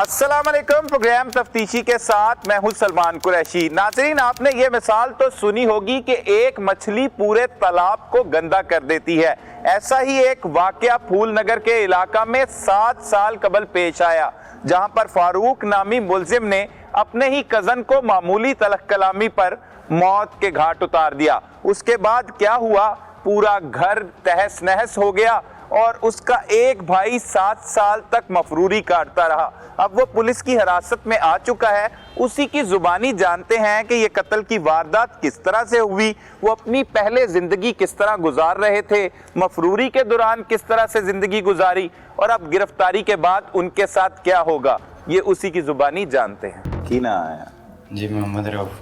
अस्सलाम वालेकुम। प्रोग्राम तफ्तीशी के साथ मैं हूं सलमान कुरैशी। नाज़रीन, आपने ये मिसाल तो सुनी होगी कि एक मछली पूरे तालाब को गंदा कर देती है। ऐसा ही एक वाकया फूलनगर के इलाका में 7 साल कबल पेश आया, जहां पर फारूक नामी मुलजिम ने अपने ही कज़न को मामूली तलख कलामी पर मौत के घाट उतार दिया। उसके बाद क्या हुआ, पूरा घर तहस नहस हो गया और उसका एक भाई 7 साल तक मफरूरी काटता रहा। अब वो पुलिस की हिरासत में आ चुका है। उसी की जुबानी जानते हैं कि ये कत्ल की वारदात किस तरह से हुई, वो अपनी पहले ज़िंदगी किस तरह गुजार रहे थे, मफरूरी के दौरान किस तरह से ज़िंदगी गुजारी और अब गिरफ्तारी के बाद उनके साथ क्या होगा, ये उसी की जुबानी जानते हैं। की ना आया जी मोहम्मद रऊफ।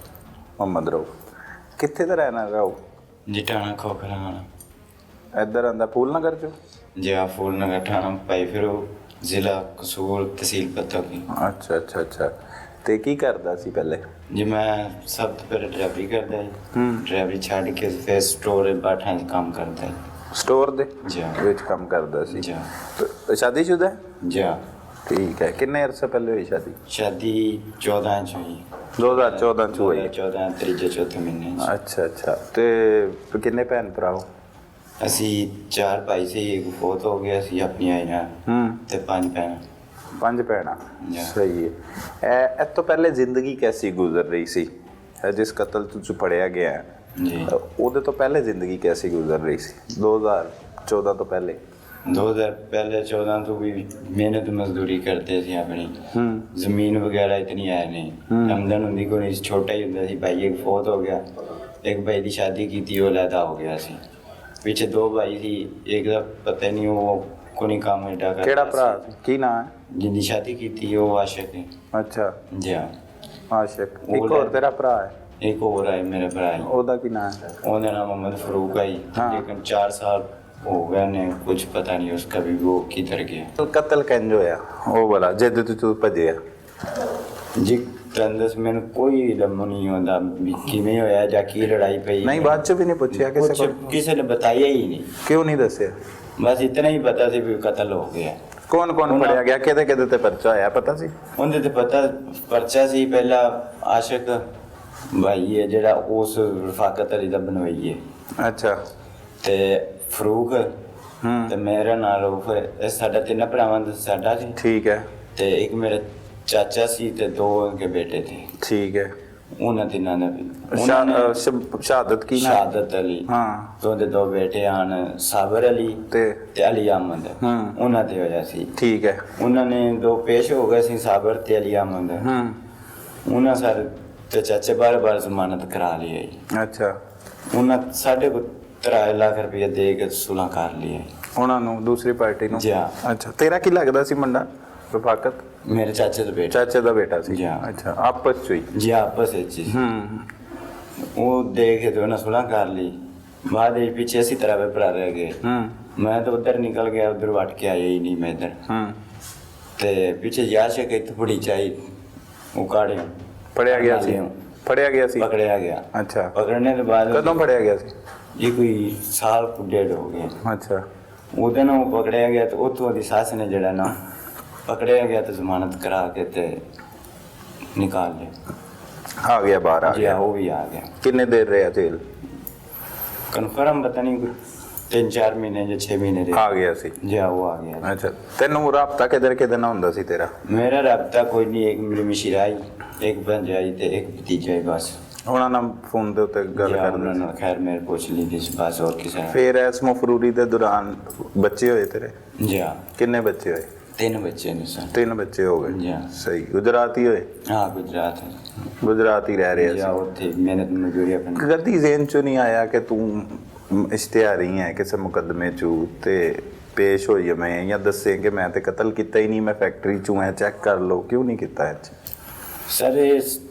मोहम्मद रऊफ कितने का रहना रऊफ? जी ठाणा खोखरा इधर आंदा फूलनगर चो? जी हाँ, फूलनगर ठाणा पाई फिर ਜ਼ਿਲ੍ਹਾ ਕਸੂਰ ਤਹਿਸੀਲ ਪੱਤੋਕੀ। ਅੱਛਾ ਅੱਛਾ ਅੱਛਾ। ਤੇ ਕੀ ਕਰਦਾ ਸੀ ਪਹਿਲੇ? ਜੀ ਮੈਂ ਸਭ ਤੋਂ ਪਹਿਲੇ ਡਰਾਈਵਰੀ ਕਰਦਾ ਜੀ। ਡਰਾਈਵਰੀ ਛੱਡ ਕੇ ਫਿਰ ਸਟੋਰ ਬਾਠਾਂ 'ਚ ਕੰਮ ਕਰਦਾ ਜੀ। ਸਟੋਰ ਦੇ ਜੀ ਹਾਂ। ਵਿੱਚ ਕੰਮ ਕਰਦਾ ਸੀ? ਜੀ ਹਾਂ। ਤੇ ਸ਼ਾਦੀशुदा ਹੈ? ਜੀ ਹਾਂ। ਠੀਕ ਹੈ। ਕਿੰਨੇ ਅਰਸੇ ਪਹਿਲੇ ਹੋਈ ਸ਼ਾਦੀ? ਸ਼ਾਦੀ 14 ਚ ਹੋਈ। 2014 ਚ ਹੋਈ? 14 ਤੀਜੇ ਚੌਥੇ ਮਹੀਨੇ ਚ। ਅੱਛਾ ਅੱਛਾ। ਤੇ ਕਿੰਨੇ ਭੈਣ ਭਰਾ ਹੋ? ਅਸੀਂ 4 ਭਾਈ ਸੀ, ਇੱਕ ਫੌਤ ਹੋ ਗਿਆ ਸੀ ਆਪਣੀ ਆਈ ਨਾਲ ਤੇ 5 ਭੈਣਾਂ। 5 ਭੈਣਾਂ, ਸਹੀ ਹੈ। ਇਹ ਤੋਂ ਪਹਿਲੇ ਜ਼ਿੰਦਗੀ ਕੈਸੀ ਗੁਜ਼ਰ ਰਹੀ ਸੀ? ਜਿਸ ਕਤਲ ਤੋਂ ਪੜਿਆ ਗਿਆ ਹੈ ਜੀ, ਉਹਦੇ ਤੋਂ ਪਹਿਲੇ ਜ਼ਿੰਦਗੀ ਕੈਸੀ ਗੁਜ਼ਰ ਰਹੀ ਸੀ 2014 ਤੋਂ ਪਹਿਲੇ? 2000 पहले 14 तो भी मेहनत मजदूरी करते थे अपनी। जमीन वगैरह इतनी है नहीं, आमदन होंगी को नहीं, छोटा ही होंगे। भाई एक फौत हो गया, एक भाई की शादी की थी, वो लैदा हो गया सी। पीछे 2 भाई थी, एक का पता नहीं वो को नहीं काम एडा कर। केड़ा भरा की नाम है जिंदी शादी की थी वो आशिक है। अच्छा जी हाँ, आशिक। एक और तेरा भरा है? एक और है मेरे भरा है। ओदा की नाम है? ओदा नाम मोहम्मद फरूक है। लेकिन 4 साल हो गया ने कुछ पता नहीं उसका भी वो किधर गया। कत्ल किंज होया ਉਹ ਵਾਲਾ ਜਿੱਦ ਤੂੰ ਭੱਜਿਆ? जी तंदस मैंने कोई इल्म नहीं होता भी किवें होया ਜਾਂ ਕੀ ਲੜਾਈ ਪਈ। ਨਹੀਂ, ਬਾਅਦ ਚ ਵੀ ਨਹੀਂ ਪੁੱਛਿਆ ਕਿਸੇ ਕੋਲ? ਕਿਸੇ ਨੇ ਬਤਾਇਆ ਹੀ ਨਹੀਂ। ਕਿਉਂ ਨਹੀਂ ਦੱਸਿਆ? ਬਸ ਇਤਨਾ ਹੀ ਪਤਾ ਸੀ ਵੀ ਕਤਲ ਹੋ ਗਿਆ। ਕੌਣ ਕੌਣ ਫੜਿਆ ਗਿਆ, ਕਿਹਦੇ ਕਿਹਦੇ ਤੇ ਪਰਚਾ ਹੋਇਆ ਪਤਾ ਸੀ? ਉਹਦੇ ਤੇ ਪਤਾ ਪਰਚਾ ਸੀ ਪਹਿਲਾ ਆਸ਼ਿਕ ਭਾਈ ਹੈ ਜਿਹੜਾ ਉਸ ਰਫਾਕਤ ਅਲੀ ਦਾ ਬਣਵਾਈ ਹੈ। ਅੱਛਾ। ਤੇ ਫਰੂਕ ਤੇ ਮੇਰਾ ਨਾਂ ਰਊਫ ਹੈ। ਇਹ ਸਾਡਾ 3 ਭਰਾਵਾਂ ਦਾ ਸਾਡਾ ਸੀ। ਠੀਕ ਹੈ। ਤੇ ਇੱਕ ਮੇਰਾ ਚਾਚਾ ਸੀ ਤੇ 2 ਉਨਕੇ ਬੇਟੇ थे। ਠੀਕ ਹੈ। ਉਹਨਾਂ ਤਿੰਨਾਂ ਦਾ ਵੀ ਸ਼ਹਾਦਤ ਕੀ ਨਾਮ? ਸ਼ਹਾਦਤ ਅਲੀ। ਹਾਂ। ਤੇ ਉਹਦੇ 2 ਬੇਟੇ ਹਨ, ਸਾਬਰ ਅਲੀ ਤੇ ਅਲੀ ਅਹਿਮਦ। ਉਹਨਾਂ ਤੇ ਹੋਇਆ ਸੀ। ਠੀਕ ਹੈ। ਉਹਨਾਂ ਨੇ 2 ਪੇਸ਼ ਹੋ ਗਏ ਸੀ, ਸਾਬਰ ਤੇ ਅਲੀ ਅਹਿਮਦ। ਉਹਨਾਂ ਸਰ ਤੇ ਚਾਚੇ ਬਾਰ ਜ਼ਮਾਨਤ ਕਰਾ ਲਈ। ਅੱਛਾ। ਉਹਨਾਂ ਸਾਡੇ ਕੋਲ 3 ਲੱਖ ਰੁਪਏ ਦੇ ਕੇ ਸੁਲ੍ਹਾ ਕਰ ਲਈ ਉਹਨਾਂ ਨੂੰ, ਦੂਸਰੀ ਪਾਰਟੀ ਨੂੰ? ਜੀ ਹਾਂ। ਅੱਛਾ। ਤੇਰਾ ਕੀ ਲੱਗਦਾ ਸੀ ਮੁੰਡਾ? ਰਫਾਕਤ ਮੇਰੇ ਚਾਚੇ ਦਾ ਬੇਟਾ। ਚਾਚੇ ਦਾ ਬੇਟਾ ਸੀ? ਜੀ ਹਾਂ। ਅੱਛਾ। ਆਪਸ ਚ ਹੀ? ਜੀ ਆਪਸ ਵਿੱਚ ਹੀ। ਉਹ ਦੇਖ ਕੇ ਉਹਨਾਂ ਸੁਲ੍ਹਾ ਕਰ ਲਈ। ਬਾਅਦ ਵਿੱਚ ਪਿੱਛੇ ਅਸੀਂ ਤਰ੍ਹਾਂ ਭਰਾ ਰਹਿ ਗਏ। ਮੈਂ ਤਾਂ ਉੱਧਰ ਨਿਕਲ ਗਿਆ, ਉੱਧਰ ਵਟ ਕੇ ਆਇਆ ਹੀ ਨਹੀਂ ਮੈਂ ਇੱਧਰ। ਤੇ ਪਿੱਛੇ ਯਾਸ਼ਕ ਇੱਥੇ ਫੜੀ ਚਾਹੀ ਉਹ ਕਾੜੇ ਫੜਿਆ ਗਿਆ ਸੀ? ਫੜਿਆ ਗਿਆ ਸੀ? ਪਕੜਿਆ ਗਿਆ। ਅੱਛਾ। ਪਕੜਨੇ ਦੇ ਬਾਅਦ ਕਦੋਂ ਫੜਿਆ ਗਿਆ ਸੀ? ਇਹ ਕੋਈ ਸਾਲ ਕੁ ਡੇਢ ਹੋ ਗਿਆ। ਅੱਛਾ। ਉਹਦੇ ਨਾਲ ਉਹ ਪਕੜਿਆ ਗਿਆ ਤੇ ਉੱਥੋਂ ਉਹਦੀ ਸੱਸ ਨੇ ਜਿਹੜਾ ਨਾ ਪਕੜਿਆ ਗਿਆ ਤੇ ਜ਼ਮਾਨਤ ਕਰਾ ਕੇ ਤੇ ਨਿਕਾਲ ਲਿਆ। ਆ ਗਿਆ ਬਾਹਰ? ਆ ਜੀ ਗਿਆ। ਉਹ ਵੀ ਆ ਗਿਆ। ਕਿੰਨੇ ਦੇਰ ਰਿਹਾ ਜੇਲ੍ਹ? ਕਨਫਰਮ ਪਤਾ ਨਹੀਂ 3-4 ਮਹੀਨੇ ਜਾਂ 6 ਮਹੀਨੇ ਰਹੇ। ਆ ਗਿਆ ਸੀ? ਜੀ ਉਹ ਆ ਗਿਆ। ਅੱਛਾ। ਤੈਨੂੰ ਰਾਬਤਾ ਕਿਧਰ ਨਾਲ ਹੁੰਦਾ ਸੀ ਤੇਰਾ? ਮੇਰਾ ਰਾਬਤਾ ਕੋਈ ਨਹੀਂ, ਇੱਕ ਮੇਰੀ ਮਿਸ਼ਰਾਈ, ਇੱਕ ਭੰਜਾਈ ਤੇ ਇੱਕ ਭਤੀਜਾ ਹੀ ਬਸ। ਉਹਨਾਂ ਨਾਲ ਫੋਨ ਦੇ ਉੱਤੇ ਗੱਲ ਕਰਦੇ? ਉਹਨਾਂ ਨਾਲ ਖੈਰ ਮੇਰੇ ਪੁੱਛ ਲਈ ਸੀ ਬਸ, ਹੋਰ ਕਿਸੇ ਨਾਲ। ਫਿਰ ਇਸ ਮਫਰੂਰੀ ਦੇ ਦੌਰਾਨ ਬੱਚੇ ਹੋਏ ਤੇਰੇ? ਜੀ ਹਾਂ। ਕਿੰਨੇ ਬੱਚੇ ਹੋਏ? 3 ਬੱਚੇ ਨੇ ਸਰ। 3 ਬੱਚੇ ਹੋ ਗਏ? ਜੀ ਹਾਂ। ਸਹੀ। ਗੁਜਰਾਤੀ ਹੋਏ? ਹਾਂ, ਗੁਜਰਾਤ। ਗੁਜਰਾਤ ਹੀ ਰਹਿ ਰਿਹਾ ਜੀ ਸੀ? ਉੱਥੇ ਮਿਹਨਤ ਮਜ਼ਦੂਰੀ ਆਪਣੀ। ਕਦੀ ਜ਼ਹਿਨ ਚੋਂ ਨਹੀਂ ਆਇਆ ਕਿ ਤੂੰ ਇਸ਼ਤਿਹਾਰੀ ਹੈ ਕਿਸੇ ਮੁਕੱਦਮੇ 'ਚ ਤੇ ਪੇਸ਼ ਹੋਈ ਮੈਂ ਜਾਂ ਦੱਸੇ ਕਿ ਮੈਂ ਤੇ ਕਤਲ ਕੀਤਾ ਹੀ ਨਹੀਂ, ਮੈਂ ਫੈਕਟਰੀ 'ਚੋਂ ਹੈ, ਚੈੱਕ ਕਰ ਲਓ? ਕਿਉਂ ਨਹੀਂ ਕੀਤਾ ਇਹ 'ਚ? ਸਰ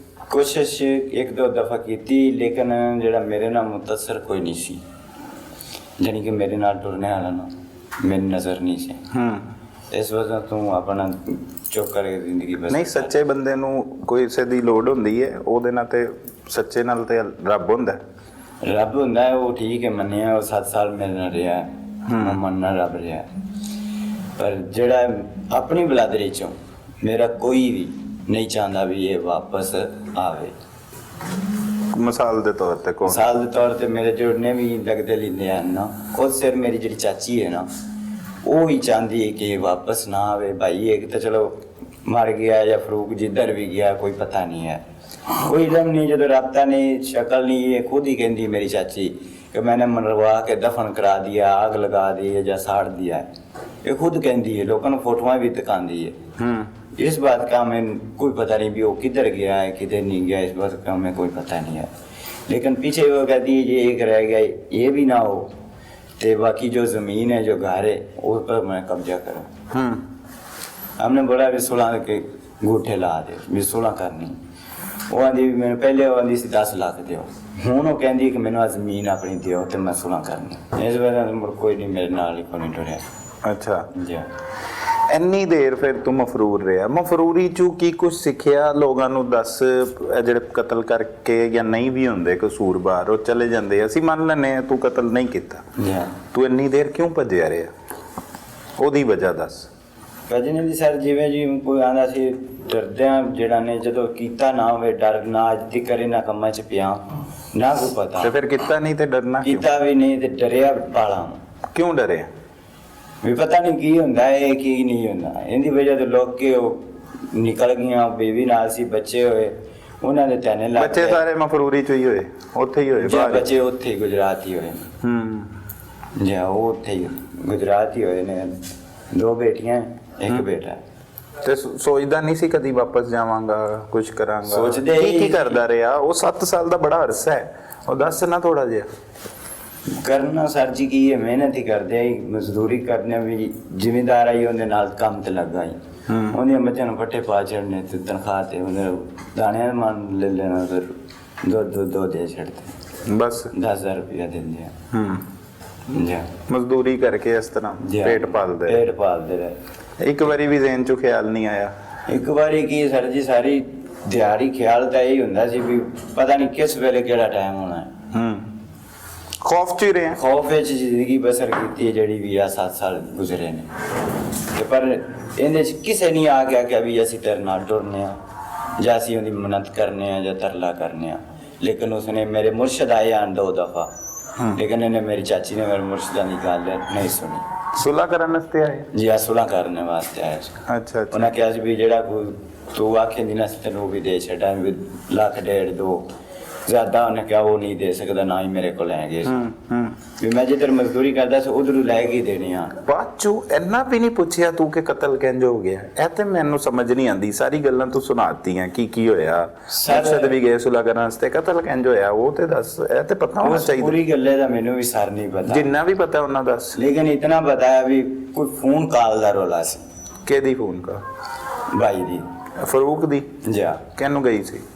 ਕੋਸ਼ਿਸ਼ 1-2 ਦਫਾ ਕੀਤੀ, ਲੇਕਿਨ ਜਿਹੜਾ ਮੇਰੇ ਨਾਲ ਮੁਤਸਰ ਕੋਈ ਨਹੀਂ ਸੀ, ਜਾਨੀ ਕਿ ਮੇਰੇ ਨਾਲ ਟੁਰਨੇ ਵਾਲਾ ਨਾ ਮੇਰੀ ਨਜ਼ਰ ਨਹੀਂ ਸੀ। ਇਸ ਵਜ੍ਹਾ ਤੋਂ ਆਪਣਾ ਚੁੱਪ ਕਰਕੇ ਜ਼ਿੰਦਗੀ ਬਸ। ਨਹੀਂ, ਸੱਚੇ ਬੰਦੇ ਨੂੰ ਕੋਈ ਕਿਸੇ ਦੀ ਲੋੜ ਹੁੰਦੀ ਹੈ, ਉਹਦੇ ਨਾਲ ਤੇ ਸੱਚੇ ਨਾਲ ਤੇ ਰੱਬ ਹੁੰਦਾ। ਰੱਬ ਹੁੰਦਾ ਹੈ, ਉਹ ਠੀਕ ਹੈ ਮੰਨਿਆ, ਉਹ 7 ਸਾਲ ਮੇਰੇ ਨਾਲ ਰਿਹਾ, ਮੈਂ ਮੰਨਣਾ ਰੱਬ ਰਿਹਾ। ਪਰ ਜਿਹੜਾ ਆਪਣੀ ਬਲਾਦਰੀ ਚੋਂ ਮੇਰਾ ਕੋਈ ਵੀ ਨਹੀਂ ਚਾਹੁੰਦਾ ਵੀ ਇਹ ਵਾਪਸ ਆਵੇ। ਮਿਸਾਲ ਦੇ ਤੌਰ ਤੇ ਕੋ ਮਿਸਾਲ ਦੇ ਤੌਰ ਤੇ ਮੇਰੇ ਜੁੜਨੇ ਵੀ ਲੱਗਦੇ ਲਿੰਦੇ ਹਨ ਨਾ, ਖੁਦ ਸਿਰ ਮੇਰੀ ਜਿਹੜੀ ਚਾਚੀ ਹੈ ਨਾ ਉਹ ਹੀ ਚਾਹੁੰਦੀ ਹੈ ਕਿ ਇਹ ਵਾਪਸ ਨਾ ਆਵੇ। ਭਾਈ ਇੱਕ ਤਾਂ ਚਲੋ ਮਰ ਗਿਆ ਜਾਂ ਫਰੂਕ ਜਿੱਧਰ ਵੀ ਗਿਆ ਕੋਈ ਪਤਾ ਨਹੀਂ ਹੈ, कोई इलम नहीं, जो रबता नहीं, शक्ल नहीं, ये खुद ही कहती मेरी चाची कि मैंने मरवा के दफन करा दिया, आग लगा दी है या साड़ दिया है। ये खुद कहती है, लोगों ने फोटोआं भी दिखाती है। इस बात का हमें कोई पता नहीं भी वो किधर गया है किधर नहीं गया, इस बात का हमें कोई पता नहीं है। लेकिन पीछे वो कहती है ये एक रह गया, ये भी ना हो तो बाकी जो ज़मीन है जो घर है उस पर मैं कब्जा करूँ। हमने बोला भी 16 के अंगूठे ला दे, भी 16 करनी। वो आंधी मैंने पहले आंधी सी 10 लाख दियो, ਹੁਣ ਉਹ ਕਹਿੰਦੀ ਕਿ ਮੈਨੂੰ ਆ ਜ਼ਮੀਨ ਆਪਣੀ ਦਿਓ ਤੇ ਮੈਂ 16 ਕਰਨੀ। ਇਸ ਵਜ੍ਹਾ ਨਾਲ ਕੋਈ ਨਹੀਂ ਮੇਰੇ ਨਾਲ ਹੀ ਕੋਈ ਟੁਰਿਆ। ਅੱਛਾ ਜੀ ਇੰਨੀ ਦੇਰ ਫਿਰ ਤੂੰ ਮਫਰੂਰ ਰਿਹਾ, ਮਫਰੂਰੀ ਚੋਂ ਕੀ ਕੁਝ ਸਿੱਖਿਆ? ਲੋਕਾਂ ਨੂੰ ਦੱਸ, ਇਹ ਜਿਹੜੇ ਕਤਲ ਕਰਕੇ ਜਾਂ ਨਹੀਂ ਵੀ ਹੁੰਦੇ ਕਸੂਰਵਾਰ ਉਹ ਚਲੇ ਜਾਂਦੇ, ਅਸੀਂ ਮੰਨ ਲੈਂਦੇ ਹਾਂ ਤੂੰ ਕਤਲ ਨਹੀਂ ਕੀਤਾ, ਜੀ ਤੂੰ ਇੰਨੀ ਦੇਰ ਕਿਉਂ ਭੱਜਿਆ ਰਿਹਾ? ਉਹਦੀ ਵਜ੍ਹਾ ਦੱਸ। ਭਜਨੇ ਦੀ ਸਰ ਜਿਵੇਂ ਜੀ ਕੋਈ ਆਂਦਾ ਸੀ ਡਰਦਿਆਂ ਜਿਹੜਾ ਨੇ ਜਦੋਂ ਕੀਤਾ ਨਾ ਹੋਵੇ ਡਰ ਨਾ ਅੱਜ ਤੱਕ ਕਰੇ ਨਾ ਕੰਮਾਂ 'ਚ ਪਿਆ ਨਾ ਕੋਈ ਪਤਾ ਤੇ ਫਿਰ ਕੀਤਾ ਨਹੀਂ ਤੇ ਡਰਨਾ ਕਿਉਂ? ਕੀਤਾ ਵੀ ਨਹੀਂ ਤੇ ਡਰਿਆ ਪਾਲਾ ਕਿਉਂ ਡਰਿਆ? ਵੀ ਪਤਾ ਨਹੀਂ ਕੀ ਹੁੰਦਾ ਹੈ ਕੀ ਨਹੀਂ ਹੁੰਦਾ। ਇਹਦੀ ਵਜ੍ਹਾ ਤੋਂ ਲੋਕ ਕੇ ਉਹ ਨਿਕਲ ਗਈਆਂ, ਬੇਬੀ ਨਾਲ ਸੀ, ਬੱਚੇ ਹੋਏ, ਉਹਨਾਂ ਦੇ ਧਿਆਨੇ ਲੱਗ ਬੱਚੇ ਸਾਰੇ ਮਫਰੂਰੀ ਚ ਹੀ ਹੋਏ, ਉੱਥੇ ਹੀ ਹੋਏ ਬਾਹਰ? ਬੱਚੇ ਉੱਥੇ ਹੀ ਗੁਜਰਾਤ ਹੀ ਹੋਏ। ਜੀ ਉਹ ਉੱਥੇ ਹੀ ਗੁਜਰਾਤ ਹੀ ਹੋਏ ਨੇ, 2 ਬੇਟੀਆਂ ਇੱਕ ਬੇਟਾ। ਤੇ ਸੋਚਦਾ ਨਹੀਂ ਸੀ ਕਦੀ ਵਾਪਸ ਜਾਵਾਂਗਾ ਕੁਝ ਕਰਾਂਗਾ? ਸੋਚਦੇ ਕੀ ਕਰਦਾ ਰਿਹਾ? ਉਹ 7 ਸਾਲ ਦਾ ਬੜਾ ਅਰਸਾ ਹੈ, ਉਹ ਦੱਸ ਨਾ ਥੋੜਾ ਜਿਹਾ। ਕਰਨਾ ਸਰ ਜੀ ਕੀ ਹੈ, ਮਿਹਨਤ ਹੀ ਕਰਦੇ ਆ, ਮਜ਼ਦੂਰੀ ਕਰਨੇ ਵੀ ਜ਼ਿਮੀਂਦਾਰ ਆਈ ਉਹਦੇ ਨਾਲ ਕੰਮ ਤੇ ਲੱਗਾ ਹੀ ਉਹਨੇ ਬੱਚਿਆਂ ਨੂੰ ਪੱਠੇ ਪਾ ਚੜਨੇ ਤੇ ਤਨਖਾਹ ਤੇ ਉਹਨੇ ਦਾਣਿਆਂ ਮੰਨ ਲੈ ਲੈਣਾ, ਫਿਰ ਦੋ ਦੇ ਛੱਡਦੇ, ਬਸ 10,000 ਰੁਪਇਆ ਦਿੰਦੇ ਆ। ਜੀ ਮਜ਼ਦੂਰੀ ਕਰਕੇ ਇਸ ਤਰ੍ਹਾਂ ਪੇਟ ਪਾਲਦੇ ਰਹੇ। ਇੱਕ ਵਾਰੀ ਵੀ ਜ਼ਿਹਨ ਚੋਂ ਖਿਆਲ ਨਹੀਂ ਆਇਆ? ਇੱਕ ਵਾਰੀ ਕੀ ਸਰ ਜੀ ਸਾਰੀ ਦਿਹਾੜੀ ਖਿਆਲ ਤਾਂ ਇਹ ਹੁੰਦਾ ਸੀ ਵੀ ਪਤਾ ਨਹੀਂ ਕਿਸ ਵੇਲੇ ਕਿਹੜਾ ਟਾਈਮ ਹੋਣਾ ਹੈ। ਖੌਫ ਚ ਹੀ ਰਹੇ, ਖੌਫ ਵਿੱਚ ਜ਼ਿੰਦਗੀ ਬਸਰ ਕੀਤੀ ਹੈ ਜਿਹੜੀ ਵੀ ਆ 7 ਸਾਲ ਗੁਜ਼ਰੇ ਨੇ। ਤੇ ਪਰ ਇਹਦੇ ਚ ਕਿਸੇ ਨਹੀਂ ਆ ਗਿਆ ਕਿ ਵੀ ਅਸੀਂ ਤੇਰੇ ਨਾਲ ਟੁਰਨੇ ਆ ਜਾਂ ਅਸੀਂ ਉਹਦੀ ਮਿਹਨਤ ਕਰਨੇ ਆ ਜਾਂ ਤਰਲਾ ਕਰਨੇ ਆ। लेकिन उसने मेरे मुर्शद आए आन 2 दफ़ा, लेकिन इन्हें मेरी चाची ने मेरे मुर्शदा की गल नहीं सुनी। सुलह करने वास्ते आए? जी हाँ, सुलह करने वास्ते आए। अच्छा। उन्हें कहा भी जेड़ा कोई तू आखे दी ना तेन भी दे छड़ा, भी 1.5 लाख 2 ज्यादा उन्हें क्या वो नहीं दे सकता, ना ही मेरे को लैंगे भी मैं जिधर मजदूरी करता सी उधर लैके ही देनी आ। बात चो इन्ना भी नहीं पूछया तू कि कतल किंज हो गया? ए ते मैनू समझ नहीं आंदी, सारी गल्लां तू सुनाती हैं की होया। मुर्शद भी गए सुलह करन वास्ते, कतल किंज होया वो ते दस, ए ते पता होना चाहिए। पूरी गल्ले दा मैनू भी सर नहीं पता, जिन्ना भी पता उन्ना दस। लेकिन इतना बताया भी कोई फोन कॉल दा रोला सी। केदी फोन का? भाई दी, फरूक दी। जी किनू गई सी?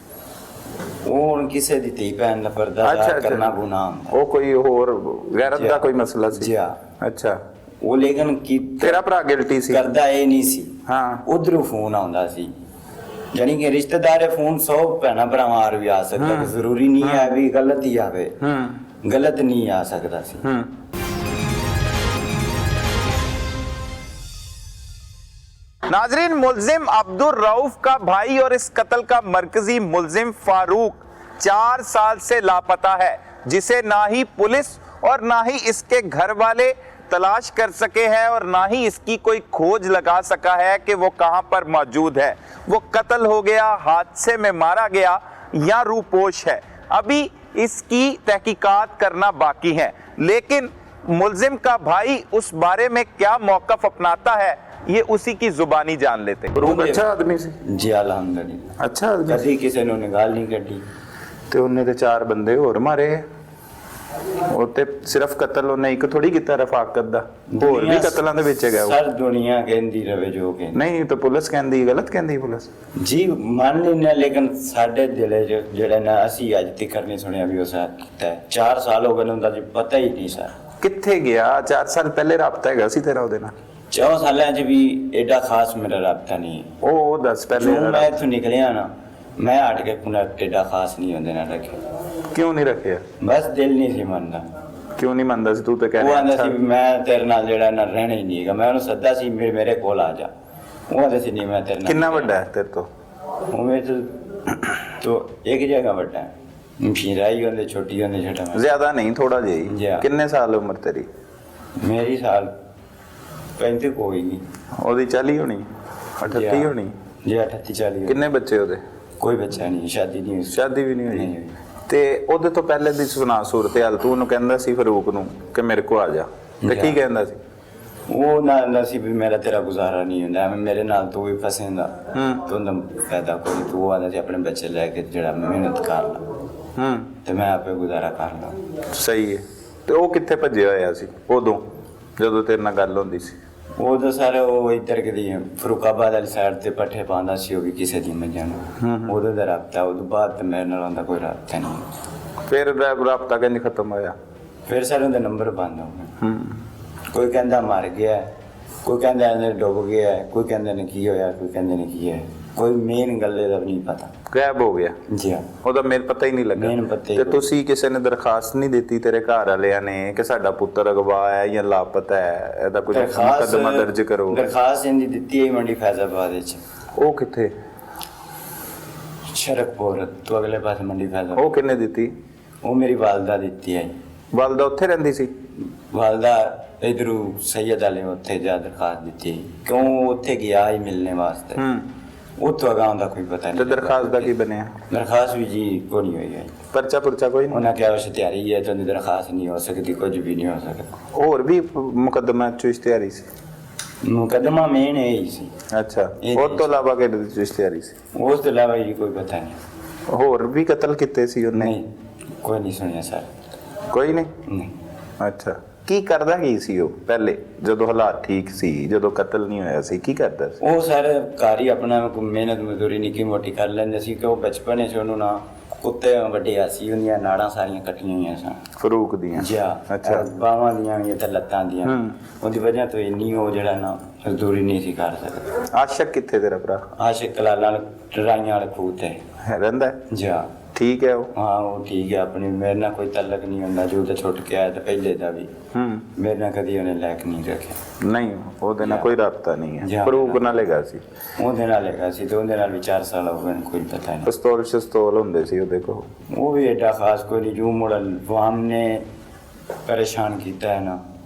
ਉਹ ਕਿਸੇ ਦੀ ਧੀ ਭੈਣ ਦਾ ਪਰਦਾ ਕਰਨਾ ਗੁਨਾਹ, ਉਹ ਕੋਈ ਹੋਰ ਗੈਰਤ ਦਾ ਕੋਈ ਮਸਲਾ ਸੀ? ਜੀ ਅੱਛਾ। ਉਹ ਲੇਕਿਨ ਕੀ ਤੇਰਾ ਭਰਾ ਗਿਲਟੀ ਸੀ? ਕਰਦਾ ਇਹ ਨਹੀਂ ਸੀ। ਹਾਂ, ਉਧਰੋਂ ਫੋਨ ਆਉਂਦਾ ਸੀ, ਯਾਨੀ ਕਿ ਰਿਸ਼ਤੇਦਾਰੇ ਫੋਨ 100 ਭੈਣਾਂ ਭਰਾਵਾਂ ਆ ਵੀ ਆ ਸਕਦਾ, ਜ਼ਰੂਰੀ ਨਹੀਂ ਹੈ ਵੀ ਗਲਤ ਹੀ ਆਵੇ, ਗਲਤ ਨਹੀਂ ਆ ਸਕਦਾ ਸੀ। नाजरीन, मुल्जिम अब्दुल रऊफ का भाई और इस कत्ल का मरकजी मुल्जिम फारूक 4 साल से लापता है, जिसे ना ही पुलिस और ना ही इसके घर वाले तलाश कर सके हैं और ना ही इसकी कोई खोज लगा सका है कि वो कहां पर मौजूद है। वो कत्ल हो गया, हादसे में मारा गया या रूपोश है, अभी इसकी तहकीकात करना बाकी है। लेकिन मुल्जिम का भाई उस बारे में क्या मौक़िफ़ अपनाता है ये उसी की जुबानी जान लेते। फरूक अच्छा आदमी सी? जी अल्हम्दुलिल्लाह अच्छा आदमी, कभी किसी ने गाल नहीं कटी। ते उन्हें ते 4 बंदे और मारे, ਉਹ ਤੇ ਸਿਰਫ ਕਤਲ ਉਹਨੇ ਇੱਕ ਥੋੜੀ ਕੀਤਾ ਰਫਾਕਤ ਦਾ, ਹੋਰ ਵੀ ਕਤਲਾਂ ਦੇ ਵਿੱਚ ਹੈਗਾ। ਸਰ ਦੁਨੀਆ ਕਹਿੰਦੀ ਰਵੇ ਜੋ ਕਹਿੰਦੀ, ਨਹੀਂ ਤਾਂ ਪੁਲਿਸ ਕਹਿੰਦੀ ਗਲਤ ਕਹਿੰਦੀ ਪੁਲਿਸ ਜੀ ਮੰਨ ਲੈਣਾ। ਲੇਕਿਨ ਸਾਡੇ ਦਿਲੇ 'ਚ ਜਿਹੜਾ ਨਾ ਅਸੀਂ ਅੱਜ ਤੱਕ ਨਹੀਂ ਸੁਣਿਆ ਵੀ ਉਹ ਸਾਥ ਕੀਤਾ ਹੈ। 4 ਸਾਲ ਹੋ ਗਏ ਉਹਦਾ ਜੀ ਪਤਾ ਹੀ ਨਹੀਂ ਸਰ ਕਿੱਥੇ ਗਿਆ। 4 ਸਾਲ ਪਹਿਲੇ ਰਾਬਤਾ ਹੈਗਾ ਸੀ ਤੇਰਾ ਉਹਦੇ ਨਾਲ? 4 ਸਾਲਾਂ 'ਚ ਵੀ ਐਡਾ ਖਾਸ ਮੇਰਾ ਰਾਬਤਾ ਨਹੀਂ। ਉਹ ਦੱਸ ਪਹਿਲੇ ਮੈਂ ਇੱਥੋਂ ਨਿਕਲਿਆ ਨਾ, ਮੈਂ ਹਟ ਕੇ ਪੁਨਾ ਐਡਾ ਖਾਸ ਨਹੀਂ ਉਹਦੇ ਨਾਲ ਰੱਖਿਆ। ਕਿਉਂ ਨਹੀਂ ਰੱਖਿਆ? ਬਸ ਦਿਲ ਨਹੀਂ ਸੀ ਮੰਨਦਾ। ਕਿਉਂ ਨਹੀਂ ਮੰਨਦਾ ਸੀ? ਤੂੰ ਤਾਂ ਕਹਿ ਰਿਹਾ ਉਹ ਆਂਦਾ ਸੀ ਮੈਂ ਤੇਰੇ ਨਾਲ ਜਿਹੜਾ ਨਾ ਰਹਿਣਾ ਹੀ ਨਹੀਂ ਹੈਗਾ। ਮੈਂ ਉਹਨੂੰ ਸੱਦਾ ਸੀ ਮੇਰੇ ਕੋਲ ਆ ਜਾ, ਉਹ ਆਦੇ ਸੀ ਨਹੀਂ ਮੈਂ ਤੇਰੇ ਨਾਲ। ਕਿੰਨਾ ਵੱਡਾ ਹੈ ਤੇਰੇ ਤੋਂ? ਉਹ ਮੇਰੇ ਤੋਂ ਇੱਕ ਜਗ੍ਹਾ ਵੱਡਾ ਹੈ। ਮਸ਼ੀਨਰਾਈ ਹੁੰਦੇ ਛੋਟੀ ਹੁੰਦੇ ਛੋਟਾ ਮੈਂ। ਜ਼ਿਆਦਾ ਨਹੀਂ, ਥੋੜਾ ਜਿਹਾ ਹੀ। ਜਿਆ। ਕਿੰਨੇ ਸਾਲ ਉਮਰ ਤੇਰੀ? ਮੇਰੀ ਸਾਲ 35 ਕੋਈ ਨਹੀਂ। ਉਹਦੀ 40 ਹੋਣੀ, 38 ਹੋਣੀ। ਜੀ 38 40। ਕਿੰਨੇ ਬੱਚੇ ਉਹਦੇ? ਕੋਈ ਬੱਚਾ ਨਹੀਂ, ਸ਼ਾਦੀ ਨਹੀਂ ਹੋਈ। ਸ਼ਾਦੀ ਵੀ ਨਹੀਂ ਨਹੀਂ ਹੋਈ। ਹੋਈ। ਤੇ ਉਹਦੇ ਤੋਂ ਪਹਿਲੇ ਦੀ ਸੁਣਾ ਸੂਰਤ ਹਾਲ, ਤੂੰ ਉਹਨੂੰ ਕਹਿੰਦਾ ਸੀ ਫਰੂਕ ਨੂੰ ਕਿ ਮੇਰੇ ਕੋ ਆ ਜਾ, ਤੇ ਕੀ ਕਹਿੰਦਾ ਸੀ? ਉਹ ਨਾ ਸੀ ਵੀ ਮੇਰਾ ਤੇਰਾ ਗੁਜ਼ਾਰਾ ਨਹੀਂ ਹੁੰਦਾ, ਮੇਰੇ ਨਾਲ ਤੂੰ ਵੀ ਫਸੇਂਦਾ, ਤੂੰ ਦਾ ਫਾਇਦਾ ਕੋਈ। ਤੂੰ ਆਦਾ ਸੀ ਆਪਣੇ ਬੱਚੇ ਲੈ ਕੇ ਜਿਹੜਾ ਮਿਹਨਤ ਕਰ ਲਾ, ਤੇ ਮੈਂ ਆਪੇ ਗੁਜ਼ਾਰਾ ਕਰ ਲਾ। ਸਹੀ ਹੈ। ਤੇ ਉਹ ਕਿੱਥੇ ਭੱਜਿਆ ਹੋਇਆ ਸੀ ਉਦੋਂ ਜਦੋਂ ਤੇਰੇ ਨਾਲ ਗੱਲ ਹੁੰਦੀ ਸੀ? ਉਹ ਤਾਂ ਸਾਰੇ ਉਹ ਇੱਧਰ ਕਦੀ ਫਰੂਕਾਬਾਦ ਵਾਲੀ ਸਾਈਡ ਤੇ ਪੱਠੇ ਪਾਉਂਦਾ ਸੀ, ਉਹ ਵੀ ਕਿਸੇ ਦੀ ਮੱਝਾਂ ਨੂੰ। ਉਹਦੇ ਦਾ ਰਾਬਤਾ, ਉਹਦੋਂ ਬਾਅਦ ਤਾਂ ਮੇਰੇ ਨਾਲ ਉਹਦਾ ਕੋਈ ਰਾਬਤਾ ਨਹੀਂ। ਫਿਰ ਰਾਬਤਾ ਕਿੰਜ ਖਤਮ ਹੋਇਆ? ਫਿਰ ਸਾਰੇ ਉਹਦੇ ਨੰਬਰ ਬੰਦ ਹੋ ਗਏ। ਕੋਈ ਕਹਿੰਦਾ ਮਰ ਗਿਆ, ਕੋਈ ਕਹਿੰਦਾ ਇਹਨੇ ਡੁੱਬ ਗਿਆ, ਕੋਈ ਕਹਿੰਦੇ ਨੇ ਕੀ ਹੋਇਆ, ਕੋਈ ਕਹਿੰਦੇ ਨੇ ਕੀ ਹੈ। ਕੋਈ ਮੇਨ ਗੱਲ ਦਾ ਵੀ ਨਹੀਂ ਪਤਾ, ਗਾਇਬ ਹੋ ਗਿਆ। ਜੀ ਹਾਂ, ਉਹਦਾ ਮੇਨ ਪਤਾ ਹੀ ਨਹੀਂ ਲੱਗਾ। ਤੇ ਤੁਸੀਂ ਕਿਸੇ ਨੇ ਦਰਖਾਸਤ ਨਹੀਂ ਦਿੱਤੀ ਤੇਰੇ ਘਰ ਵਾਲਿਆਂ ਨੇ ਕਿ ਸਾਡਾ ਪੁੱਤਰ ਅਗਵਾ ਹੈ ਜਾਂ ਲਾਪਤਾ ਹੈ, ਇਹਦਾ ਕੋਈ ਮੁਕੱਦਮਾ ਦਰਜ ਕਰੋ? ਦਰਖਾਸਤ ਇਹਦੀ ਦਿੱਤੀ ਹੈ ਮੰਡੀ ਫੈਜ਼ਾਬਾਦ ਵਿੱਚ। ਉਹ ਕਿੱਥੇ? ਸ਼ਰਕਪੁਰ ਤੋਂ ਅਗਲੇ ਪਾਸੇ ਮੰਡੀ ਫੈਜ਼ਾਬਾਦ। ਉਹ ਕਿੰਨੇ ਦਿੱਤੀ? ਉਹ ਮੇਰੀ ਵਾਲਦਾ ਦਿੱਤੀ ਹੈ। ਵਾਲਦਾ ਉੱਥੇ ਰਹਿੰਦੀ ਸੀ? ਵਾਲਦਾ ਇਧਰੂ ਸੈयद ਵਾਲੇ ਉੱਥੇ ਜਾ ਦਰਖਾਸਤ ਦਿੱਤੀ, ਕਿਉਂ ਉੱਥੇ ਗਿਆ ਹੀ ਮਿਲਣੇ ਵਾਸਤੇ। ਉੱਥੋਂ ਅਗਾਂਹ ਦਾ ਕੋਈ ਪਤਾ ਨਹੀਂ। ਤੇ ਦਰਖਾਸਤ ਦਾ ਕੀ ਬਣਿਆ? ਦਰਖਾਸਤ ਵੀ ਜੀ ਕੋਈ ਨਹੀਂ ਹੋਈ ਹੈ। ਪਰਚਾ ਪੁਰਚਾ ਕੋਈ ਨਹੀਂ? ਉਹਨਾਂ ਕਿਹਾ ਇਸ਼ਤਿਹਾਰੀ ਹੈ, ਤਾਂ ਦਰਖਾਸਤ ਨਹੀਂ ਹੋ ਸਕਦੀ, ਕੁਝ ਵੀ ਨਹੀਂ ਹੋ ਸਕਦਾ। ਹੋਰ ਵੀ ਮੁਕੱਦਮਾ ਚ ਇਸ਼ਤਿਹਾਰੀ ਸੀ? ਮੁਕੱਦਮਾ ਮੇਨ ਇਹ ਹੀ ਸੀ। ਅੱਛਾ, ਉਸ ਤੋਂ ਇਲਾਵਾ ਕਿਹੜੇ ਚ ਇਸ਼ਤਿਹਾਰੀ ਸੀ? ਉਸ ਤੋਂ ਇਲਾਵਾ ਜੀ ਕੋਈ ਪਤਾ ਨਹੀਂ। ਹੋਰ ਵੀ ਕਤਲ ਕੀਤੇ ਸੀ ਉਹਨੇ? ਨਹੀਂ, ਕੋਈ ਨਹੀਂ ਸੁਣਿਆ ਸਰ। ਕੋਈ ਨਹੀਂ? ਨਹੀਂ। ਅੱਛਾ, ਕੀ ਕਰਦਾ ਕੀ ਸੀ ਉਹ ਪਹਿਲੇ ਜਦੋਂ ਹਾਲਾਤ ਠੀਕ ਸੀ, ਜਦੋਂ ਕਤਲ ਨਹੀਂ ਹੋਇਆ ਸੀ? ਕੀ ਕਰਦਾ ਸੀ ਉਹ? ਸਾਰੇ ਘਰ ਹੀ ਆਪਣਾ ਮਿਹਨਤ ਮਜ਼ਦੂਰੀ ਨਿੱਕੀ ਮੋਟੀ ਕਰ ਲੈਂਦੇ ਸੀ, ਕਿ ਉਹ ਬਚਪਨ 'ਚ ਉਹਨੂੰ ਨਾ ਕੁੱਤੇ ਵੱਡੇ ਸੀ, ਉਹਦੀਆਂ ਨਾੜਾਂ ਸਾਰੀਆਂ ਕੱਟੀਆਂ ਹੋਈਆਂ ਸਨ ਫਰੂਕ ਦੀਆਂ। ਅੱਛਾ, ਬਾਹਾਂ ਦੀਆਂ ਵੀ ਤੇ ਲੱਤਾਂ ਦੀਆਂ। ਉਹਦੀ ਵਜ੍ਹਾ ਤੋਂ ਇੰਨੀ ਉਹ ਜਿਹੜਾ ਨਾ ਮਜ਼ਦੂਰੀ ਨਹੀਂ ਸੀ ਕਰ ਸਕਦਾ। ਆਸ਼ਕ ਕਿੱਥੇ ਤੇਰਾ ਭਰਾ? ਆਸ਼ਿਕ ਕਲਾਲਾਂ ਟਰਾਈਆਂ ਵਾਲੇ ਖੂਹ ਤੇ ਰਹਿੰਦਾ? ਜਾ ਠੀਕ ਹੈ ਉਹ? ਹਾਂ, ਉਹ ਠੀਕ ਹੈ। ਆਪਣੀ ਮੇਰੇ ਨਾਲ ਕੋਈ ਤਾਲੁਕ ਨਹੀਂ ਹੁੰਦਾ, ਜੋ ਤਾਂ ਛੁੱਟ ਕੇ ਆਇਆ ਤਾਂ ਪਹਿਲੇ ਦਾ ਵੀ ਮੇਰੇ ਨਾਲ ਕਦੀ ਉਹਨੇ ਲਾਇਕ ਨਹੀਂ ਰੱਖਿਆ। ਨਹੀਂ, ਉਹਦੇ ਨਾਲ ਕੋਈ ਰਾਬਤਾ ਨਹੀਂ ਹੈ। ਜੀ। ਫਰੂਕ ਨਾਲ ਹੈਗਾ ਸੀ? ਉਹਦੇ ਨਾਲ ਹੈਗਾ ਸੀ, ਤੇ ਉਹਦੇ ਨਾਲ ਵੀ 4 ਸਾਲ ਹੋ ਗਏ, ਕੋਈ ਪਤਾ ਨਹੀਂ। ਪਿਸਤੌਲ ਹੁੰਦੇ ਸੀ ਉਹਦੇ ਕੋਲ? ਉਹ ਵੀ ਐਡਾ ਖਾਸ ਕੋਈ ਨਹੀਂ। ਜੋ ਮੁੜ ਵਾਮ ਨੇ ਪਰੇਸ਼ਾਨ ਕੀਤਾ ਹੈ ਨਾ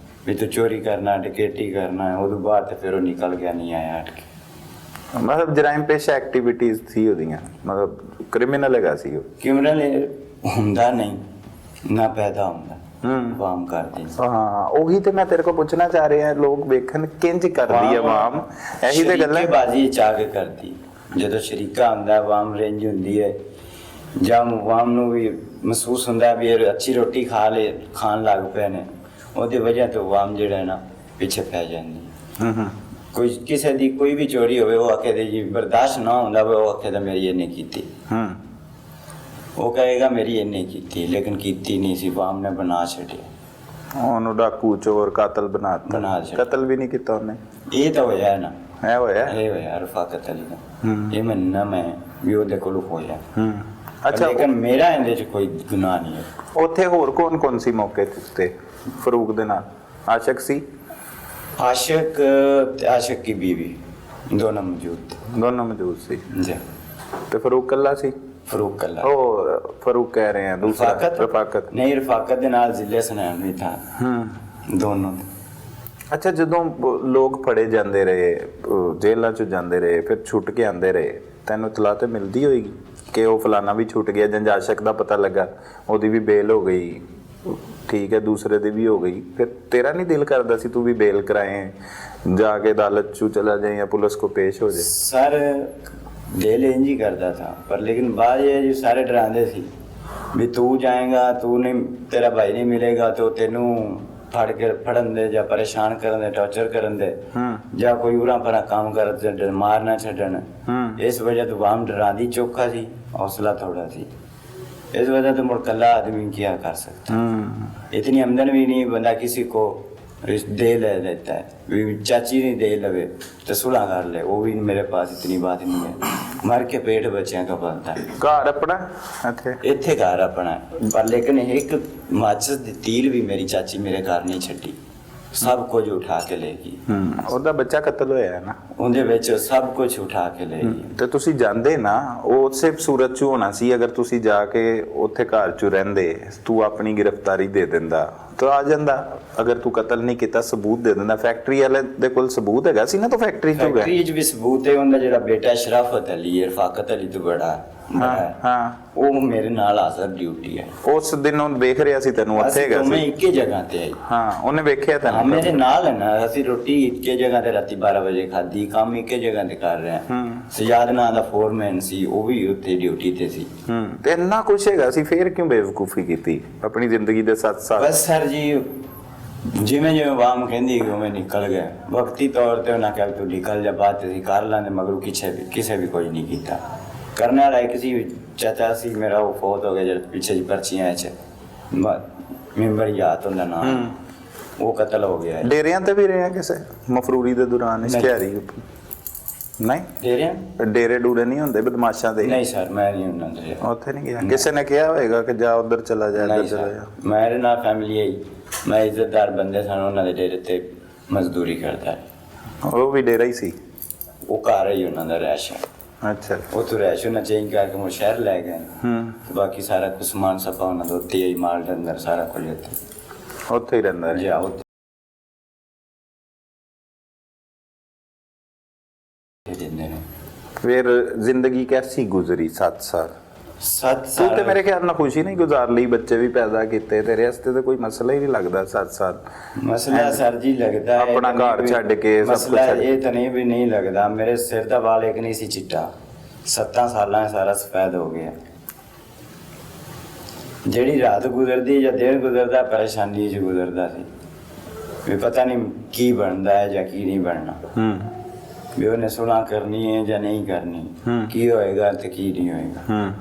ਵੀ ਤੂੰ ਚੋਰੀ ਕਰਨਾ, ਡਕੈਤੀ ਕਰਨਾ ਹੈ, ਉਹਦੇ ਬਾਅਦ ਤੇ ਫਿਰ ਉਹ ਨਿਕਲ ਗਿਆ, ਨਹੀਂ ਆਇਆ ਹਟ ਕੇ। ਮਤਲਬ ਜਰਾਇਮ ਪੇਸ਼ਾ ਐਕਟੀਵਿਟੀਜ਼ ਸੀ ਉਹਦੀਆਂ, ਮਤਲਬ ਕ੍ਰਿਮੀਨਲ ਹੈਗਾ ਸੀ ਉਹ? ਕ੍ਰਿਮੀਨਲ ਹੁੰਦਾ ਨਹੀਂ ਨਾ ਪੈਦਾ ਹੁੰਦਾ, ਵਾਮ ਕਰਦੀ। ਹਾਂ, ਉਹੀ ਤੇ ਮੈਂ ਤੇਰੇ ਕੋਲ ਪੁੱਛਣਾ ਚਾਹ ਰਿਹਾ, ਲੋਕ ਵੇਖਣ ਕਿੰਜ ਕਰਦੀ ਹੈ ਵਾਮ, ਇਹੀ ਤੇ ਗੱਲ ਹੈ। ਬਾਜੀ ਚਾਹ ਕੇ ਕਰਦੀ, ਜਦੋਂ ਸ਼ਰੀਕਾ ਹੁੰਦਾ ਵਾਮ ਰੇਂਜ ਹੁੰਦੀ ਹੈ, ਜਾਂ ਵਾਮ ਨੂੰ ਵੀ ਮਹਿਸੂਸ ਹੁੰਦਾ ਵੀ ਇਹ ਅੱਛੀ ਰੋਟੀ ਖਾਣ ਲੱਗ ਪਏ ਨੇ, ਉਹਦੀ ਵਜ੍ਹਾ ਤੋਂ ਵਾਮ ਜਿਹੜਾ ਨਾ ਪਿੱਛੇ ਪੈ ਜਾਂਦੀ। ਕੋਈ ਕਿਸੇ ਦੀ ਕੋਈ ਵੀ ਚੋਰੀ ਹੋਵੇ, ਉਹ ਆਖੇ ਦੇ ਜੀ ਬਰਦਾਸ਼ਤ ਨਾ ਹੁੰਦਾ, ਉਹ ਆਖੇ ਦਾ ਮੇਰੀ ਇਹਨੇ ਕੀਤੀ। ਉਹ ਕਹੇਗਾ ਮੇਰੀ ਇਹਨੇ ਕੀਤੀ, ਲੇਕਿਨ ਕੀਤੀ ਨਹੀਂ ਸੀ, ਵਾਮ ਨੇ ਬਣਾ ਛੱਡਿਆ ਉਹਨੂੰ। ਡਾਕੂ, ਚੋਰ, ਕਾਤਲ ਬਣਾ ਦਿੱਤਾ। ਕਤਲ ਵੀ ਨਹੀਂ ਕੀਤਾ ਉਹਨੇ? ਇਹ ਤਾਂ ਹੋਇਆ ਨਾ, ਇਹ ਹੋਇਆ ਰਫਾਕਤ ਅਲੀ ਦਾ। ਇਹ ਮੰਨਣਾ ਮੈਂ ਵੀ ਉਹਦੇ ਕੋਲ ਹੋਇਆ। ਅੱਛਾ, ਲੇਕਿਨ ਮੇਰਾ ਇਹਦੇ 'ਚ ਕੋਈ ਗੁਨਾਹ ਨਹੀਂ ਹੈ। ਉੱਥੇ ਹੋਰ ਕੌਣ ਸੀ ਮੌਕੇ ਤੇ ਫਰੂਕ ਦੇ ਨਾਲ? ਆਸ਼ਕ ਸੀ? आशिक ते आशिक की बीवी दोनों मौजूद थे। दोनों मौजूद सी जी। तो फरूक कल्ला सी? फरूक कल्ला। ओ, फरूक कह रहे हैं दूसरा? रफाकत नहीं, रफाकत दे नाल जिले सनैन भी था। दोनों। ਅੱਛਾ, ਜਦੋਂ ਲੋਕ ਫੜੇ ਜਾਂਦੇ ਰਹੇ, ਜੇਲ੍ਹਾਂ 'ਚ ਜਾਂਦੇ ਰਹੇ, ਫਿਰ ਛੁੱਟ ਕੇ ਆਉਂਦੇ ਰਹੇ, ਤੈਨੂੰ ਇਤਲਾਹ ਤੇ ਮਿਲਦੀ ਹੋਏਗੀ ਕਿ ਉਹ ਫਲਾਣਾ ਵੀ ਛੁੱਟ ਗਿਆ, ਜਾਂ ਆਸ਼ਕ ਦਾ ਪਤਾ ਲੱਗਾ ਉਹਦੀ ਵੀ ਬੇਲ ਹੋ ਗਈ, ਠੀਕ ਹੈ, ਦੂਸਰੇ ਦੀ ਵੀ ਹੋ ਗਈ, ਫਿਰ ਤੇਰਾ ਨਹੀਂ ਦਿਲ ਕਰਦਾ ਸੀ ਤੂੰ ਵੀ ਬੇਲ ਕਰਾਏ, ਜਾ ਕੇ ਅਦਾਲਤ 'ਚ ਚਲਾ जाए या पुलिस को पेश हो जाए? सर दिल इंज ही करता था, पर लेकिन बाद ये जो सारे डराते सी भी तू जाएगा, तू नहीं, तेरा भाई नहीं मिलेगा तो तेनू फड़ के फड़न दे, ਜਾਂ परेशान करन दे, टॉर्चर करन दे, ਜਾਂ कोई उरा परा काम कर मारना छड्डन। इस वजह तो वाम डरांदी चौखा सी, हौसला थोड़ा सी। इस वजह तो मुड़ कल्ला आदमी क्या कर सकता। इतनी आमदन भी नहीं, बंदा किसी को दे ले देता है, चाची नहीं दे लवे तो सुलह कर ले, वो भी मेरे पास इतनी बात नहीं है। मर के पेट बच्चों का पालता है। घर अपना इत्थे घर अपना है, पर लेकिन एक माचिस दी तील भी मेरी चाची मेरे घर नहीं छड्डी। ਸਭ ਕੁਝ ਉਠਾ ਕੇ ਲੈ ਗਈ। ਉਹਦਾ ਬੱਚਾ ਕਤਲ ਹੋਇਆ ਹੈ ਨਾ, ਉਹਦੇ ਵਿੱਚ ਸਭ ਕੁਝ ਉਠਾ ਕੇ ਲੈ ਗਈ। ਤੇ ਤੁਸੀਂ ਜਾਂਦੇ ਨਾ, ਉਹ ਉਸੇ ਸੂਰਤ 'ਚ ਹੋਣਾ ਸੀ। ਅਗਰ ਤੁਸੀਂ ਜਾ ਕੇ ਉੱਥੇ ਘਰ 'ਚ ਰਹਿੰਦੇ, ਤੂੰ ਆਪਣੀ ਗ੍ਰਿਫਤਾਰੀ ਦੇ ਦਿੰਦਾ ਤਾਂ ਆ ਜਾਂਦਾ। ਅਗਰ ਤੂੰ ਕਤਲ ਨਹੀਂ ਕੀਤਾ, ਸਬੂਤ ਦੇ ਦਿੰਦਾ। ਫੈਕਟਰੀ ਵਾਲੇ ਦੇ ਕੋਲ ਸਬੂਤ ਹੈਗਾ ਸੀ ਨਾ, ਤੂੰ ਫੈਕਟਰੀ 'ਚ ਗਿਆ। ਫੈਕਟਰੀ 'ਚ ਵੀ ਸਬੂਤ ਹੈ। ਉਹਦਾ ਜਿਹੜਾ ਬੇਟਾ ਸ਼ਰਾਫਤ ਅਲੀ, ਰਫਾਕਤ ਅਲੀ ਤੋਂ ਬੜਾ ਹਾਂ, ਉਹ ਮੇਰੇ ਨਾਲ ਹਾਜ਼ਰ ਡਿਊਟੀ ਹੈ। ਉਸ ਦਿਨ ਉਹ ਵੇਖ ਰਿਹਾ ਸੀ ਤੈਨੂੰ, ਉੱਥੇ ਹੈਗਾ ਮੈਂ ਸੀ। ਇੱਕੇ ਜਗ੍ਹਾ ਤੇ ਆਈ। ਹਾਂ, ਉਹਨੇ ਵੇਖਿਆ ਹਾਂ, ਤੈਨੂੰ। ਮੇਰੇ ਨਾਲ ਹੈ ਨਾ। ਅਸੀਂ ਰੋਟੀ ਇੱਕੇ ਜਗ੍ਹਾ ਤੇ ਰਾਤੀ 12 ਵਜੇ ਖਾਧੀ, ਕੰਮ ਇੱਕੇ ਜਗ੍ਹਾ ਤੇ ਕਰ ਰਹੇ ਹਾਂ। ਸਜਾਦ ਨਾਂ ਦਾ ਫੋਰਮੈਨ ਸੀ, ਉਹ ਵੀ ਉੱਥੇ ਡਿਊਟੀ ਤੇ ਸੀ। ਤੇ ਇੰਨਾ ਕੁਛ ਹੈਗਾ ਸੀ, ਫੇਰ ਕਿਉਂ ਬੇਵਕੂਫੀ ਕੀਤੀ ਆਪਣੀ ਜ਼ਿੰਦਗੀ ਦੇ 7 ਸਾਲ? ਬਸ ਸਰ ਜੀ, ਜਿਵੇਂ ਜਿਵੇਂ ਵਾਮ ਕਹਿੰਦੀ ਉਵੇਂ ਨਿਕਲ ਗਏ। ਵਕਤੀ ਤੌਰ ਤੇ ਉਹਨਾਂ ਕਿਹਾ ਤੂੰ ਨਿਕਲ ਜਾ, ਬਾਤ ਅਸੀਂ ਕਰ ਲਾਂਗੇ, ਮਗਰ ਕਿਸੇ ਵੀ ਕੁਝ ਨਹੀਂ ਕੀਤਾ। ਕਰਨੇ ਵਾਲਾ ਇੱਕ ਸੀ ਚਾਚਾ ਸੀ ਮੇਰਾ, ਉਹ ਫੌਤ ਹੋ ਗਿਆ ਜਿਹੜਾ ਪਿੱਛੇ ਜੀ ਪਰਚੀਆਂ 'ਚ ਮੈਂਬਰ ਯਾਦ ਹੁੰਦਾ ਨਾਮ, ਉਹ ਕਤਲ ਹੋ ਗਿਆ। ਡੇਰਿਆਂ ਤੇ ਵੀ ਰਿਹਾ ਕਿਸੇ ਮਫਰੂਰੀ ਦੇ ਦੌਰਾਨ, ਇਸ਼ਤਿਹਾਰੀ ਨਹੀਂ? ਡੇਰੇ ਡੂਰੇ ਨਹੀਂ ਹੁੰਦੇ ਬਦਮਾਸ਼ਾਂ ਦੇ? ਨਹੀਂ ਸਰ, ਮੈਂ ਨਹੀਂ ਉਹਨਾਂ ਦੇ ਉੱਥੇ ਨਹੀਂ ਗਿਆ। ਕਿਸੇ ਨੇ ਕਿਹਾ ਹੋਏਗਾ ਕਿ ਜਾ ਉਧਰ ਚਲਾ ਜਾ, ਇੱਧਰ ਚਲਾ ਜਾ? ਮੇਰੇ ਨਾਲ ਫੈਮਿਲੀ ਆਈ, ਮੈਂ ਇੱਜ਼ਤਦਾਰ ਬੰਦੇ ਸਨ, ਉਹਨਾਂ ਦੇ ਡੇਰੇ ਤੇ ਮਜ਼ਦੂਰੀ ਕਰਦਾ। ਉਹ ਵੀ ਡੇਰਾ ਹੀ ਸੀ? ਉਹ ਘਰ ਹੀ ਉਹਨਾਂ ਦਾ ਰੈਸ਼। ਅੱਛਾ। ਉਹ ਤੋਂ ਰੈਸ਼ ਉਹਨਾਂ ਚੇਂਜ ਕਰਕੇ ਉਹ ਸ਼ਹਿਰ ਲੈ ਗਏ। ਤੇ ਬਾਕੀ ਸਾਰਾ ਕੁਝ ਸਮਾਨ ਸਪਾ ਉਹਨਾਂ ਦਾ ਉੱਥੇ ਹੀ, ਮਾਲ ਦੇ ਅੰਦਰ ਸਾਰਾ ਕੁਝ ਉੱਥੇ ਹੀ ਰਹਿੰਦਾ ਜੀ। ਫਿਰ ਜ਼ਿੰਦਗੀ ਕੈਸੀ ਗੁਜ਼ਰੀ 7 ਸਾਲ? 7 ਤੂੰ ਸਾਲ ਤੇ ਮੇਰੇ ਖਿਆਲ ਨਾਲ ਖੁਸ਼ੀ ਨਹੀਂ ਗੁਜ਼ਾਰ ਲਈ, ਬੱਚੇ ਵੀ ਪੈਦਾ ਕੀਤੇ, ਤੇਰੇ ਵਾਸਤੇ ਤਾਂ ਕੋਈ ਮਸਲਾ ਹੀ ਨਹੀਂ ਲੱਗਦਾ 7 ਸਾਲ। ਮਸਲਾ ਸਰ ਜੀ ਲੱਗਦਾ ਹੈ ਆਪਣਾ ਘਰ ਛੱਡ ਕੇ ਸਭ ਕੁਝ ਮਸਲਾ ਇਹ ਤਾਂ ਨਹੀਂ ਵੀ ਨਹੀਂ ਲੱਗਦਾ। ਮੇਰੇ ਸਿਰ ਦਾ ਵਾਲ ਇੱਕ ਨਹੀਂ ਸੀ ਚਿੱਟਾ, 7 ਸਾਲਾਂ ਸਾਰਾ ਸਫੈਦ ਹੋ ਗਿਆ। ਜਿਹੜੀ ਰਾਤ ਗੁਜ਼ਰਦੀ ਜਾਂ ਦਿਨ ਗੁਜ਼ਰਦਾ, ਪਰੇਸ਼ਾਨੀ 'ਚ ਗੁਜ਼ਰਦਾ ਸੀ ਵੀ ਪਤਾ ਨਹੀਂ ਕੀ ਬਣਦਾ ਹੈ ਜਾਂ ਕੀ ਨਹੀਂ ਬਣਨਾ। ਵੀ ਉਹਨੇ ਸੁਲਾਹ ਕਰਨੀ ਹੈ ਜਾਂ ਨਹੀਂ ਕਰਨੀ, ਕੀ ਹੋਏਗਾ ਤੇ ਕੀ ਨਹੀਂ ਹੋਏਗਾ।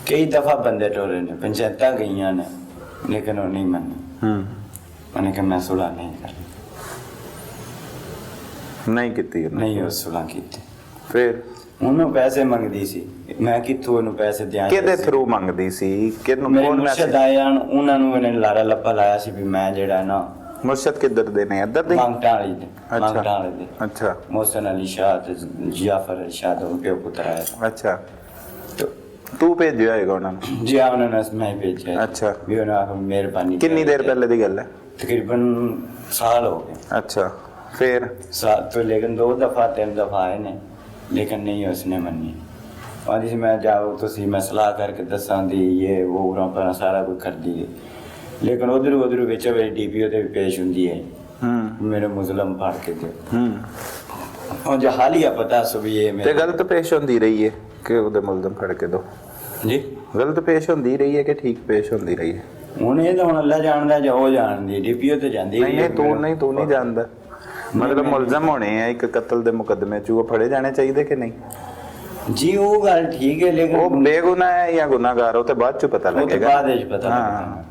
ਕਈ ਦਫਾ ਬੰਦੇ ਟੋਰੇ ਨੇ, ਪੰਚਾਇਤਾਂ ਗਈਆਂ ਨੇ, ਲੇਕਿਨ ਉਹ ਨਹੀਂ ਮੰਨੇ। ਉਹਨੇ ਕਿਹਾ ਮੈਂ ਸੁਲਾਹ ਨਹੀਂ ਕਰਨੀ, ਨਹੀਂ ਕੀਤੀ, ਨਹੀਂ ਉਹ ਸੁਲਾਹ ਕੀਤੀ। ਫਿਰ ਉਹਨੂੰ ਪੈਸੇ ਮੰਗਦੀ ਸੀ, ਮੈਂ ਕਿੱਥੋਂ ਉਹਨੂੰ ਪੈਸੇ ਦਿਆਂ? ਕਿਹਦੇ ਥਰੂ ਮੰਗਦੀ ਸੀ? ਕਿਹਨੂੰ? ਮੇਰੇ ਮੁਰਸ਼ਦ ਆਏ ਹਨ, ਉਹਨਾਂ ਨੂੰ ਇਹਨੇ ਲਾਰਾ ਲੱਪਾ ਲਾਇਆ ਸੀ ਵੀ ਮੈਂ ਜਿਹੜਾ ਨਾ। ਮੁਰਸ਼ਦ ਕਿੱਧਰ ਦੇ ਨੇ? ਇੱਧਰ ਦੇ? ਮੰਗਟਾਂ ਵਾਲੀ ਦੇ। ਮੰਗਟਾਂ ਵਾਲੇ ਦੇ। ਅੱਛਾ। ਮੋਹਸਨ ਅਲੀ ਸ਼ਾਹ ਤੇ ਜਾਫਰ ਅਲੀ ਸ਼ਾਹ ਦਾ ਪਿਓ ਪੁੱਤਰ ਆਇਆ। ਅੱਛਾ, ਤੂੰ ਭੇਜਿਆ ਹੋਏਗਾ ਉਹਨਾਂ ਨੂੰ? ਜੀ ਹਾਂ, ਉਹਨਾਂ ਨੇ ਮੈਂ ਭੇਜਿਆ। ਅੱਛਾ। ਵੀ ਉਹਨਾਂ ਨੂੰ ਮਿਹਰਬਾਨੀ। ਕਿੰਨੀ ਦੇਰ ਪਹਿਲੇ ਦੀ ਗੱਲ ਹੈ? ਤਕਰੀਬਨ ਸਾਲ ਹੋ ਗਏ। ਅੱਛਾ, ਫਿਰ ਸਾਲ ਤੋਂ ਲੇਕਿਨ 2 ਦਫਾ 3 ਦਫਾ ਆਏ ਨੇ, ਲੇਕਿਨ ਨਹੀਂ ਉਸਨੇ ਮੰਨੀ। ਆਂਦੀ ਸੀ ਮੈਂ ਜਾਓ, ਤੁਸੀਂ ਮੈਂ ਸਲਾਹ ਕਰਕੇ ਦੱਸਾਂ ਦੀ, ਇਹ ਉਹ ਉਰਾਂ ਸਾਰਾ ਕੁਝ ਕਰਦੀ ਹੈ। ਲੇਕਿਨ ਉਧਰ ਵਿੱਚ DPO ਤੇ ਵੀ ਪੇਸ਼ ਹੁੰਦੀ ਹੈ, ਮੇਰੇ ਮੁਸਲਮ ਫੜ ਕੇ ਦਿਓ। ਉਹ ਜੋ ਹਾਲੀਆ ਪਤਾ ਸੋ ਵੀ ਇਹ ਤੇ ਗਲਤ ਪੇਸ਼ ਹੁੰਦੀ ਰਹੀ ਹੈ ਕਿ ਉਹਦੇ ਮੁਲਜ਼ਮ ਫੜ ਕੇ ਦੋ? ਜੀ, ਗਲਤ ਪੇਸ਼ ਹੁੰਦੀ ਰਹੀ ਹੈ ਕਿ ਠੀਕ ਪੇਸ਼ ਹੁੰਦੀ ਰਹੀ ਹੈ? ਹੁਣ ਇਹ ਤਾਂ ਹੁਣ ਅੱਲਾ ਜਾਣਦਾ ਜਾਂ ਉਹ ਜਾਣਦੀ। DPO ਤੇ ਜਾਂਦੀ ਨਹੀਂ, ਤੂੰ ਨਹੀਂ ਜਾਣਦਾ। ਮਤਲਬ ਮੁਲਜ਼ਮ ਹੋਣੇ ਆ ਇੱਕ ਕਤਲ ਦੇ ਮੁਕੱਦਮੇ 'ਚ, ਉਹ ਫੜੇ ਜਾਣੇ ਚਾਹੀਦੇ ਕਿ ਨਹੀਂ? ਜੀ ਉਹ ਗੱਲ ਠੀਕ ਹੈ, ਲੇਕਿਨ ਉਹ ਬੇਗੁਨਾਹ ਹੈ ਜਾਂ ਗੁਨਾਹਗਾਰ, ਉਹ ਤੇ ਬਾਅਦ 'ਚ ਪਤਾ ਲੱਗੇਗਾ। ਬਾਅਦ ਵਿੱਚ ਪਤਾ ਲੱਗੇਗਾ।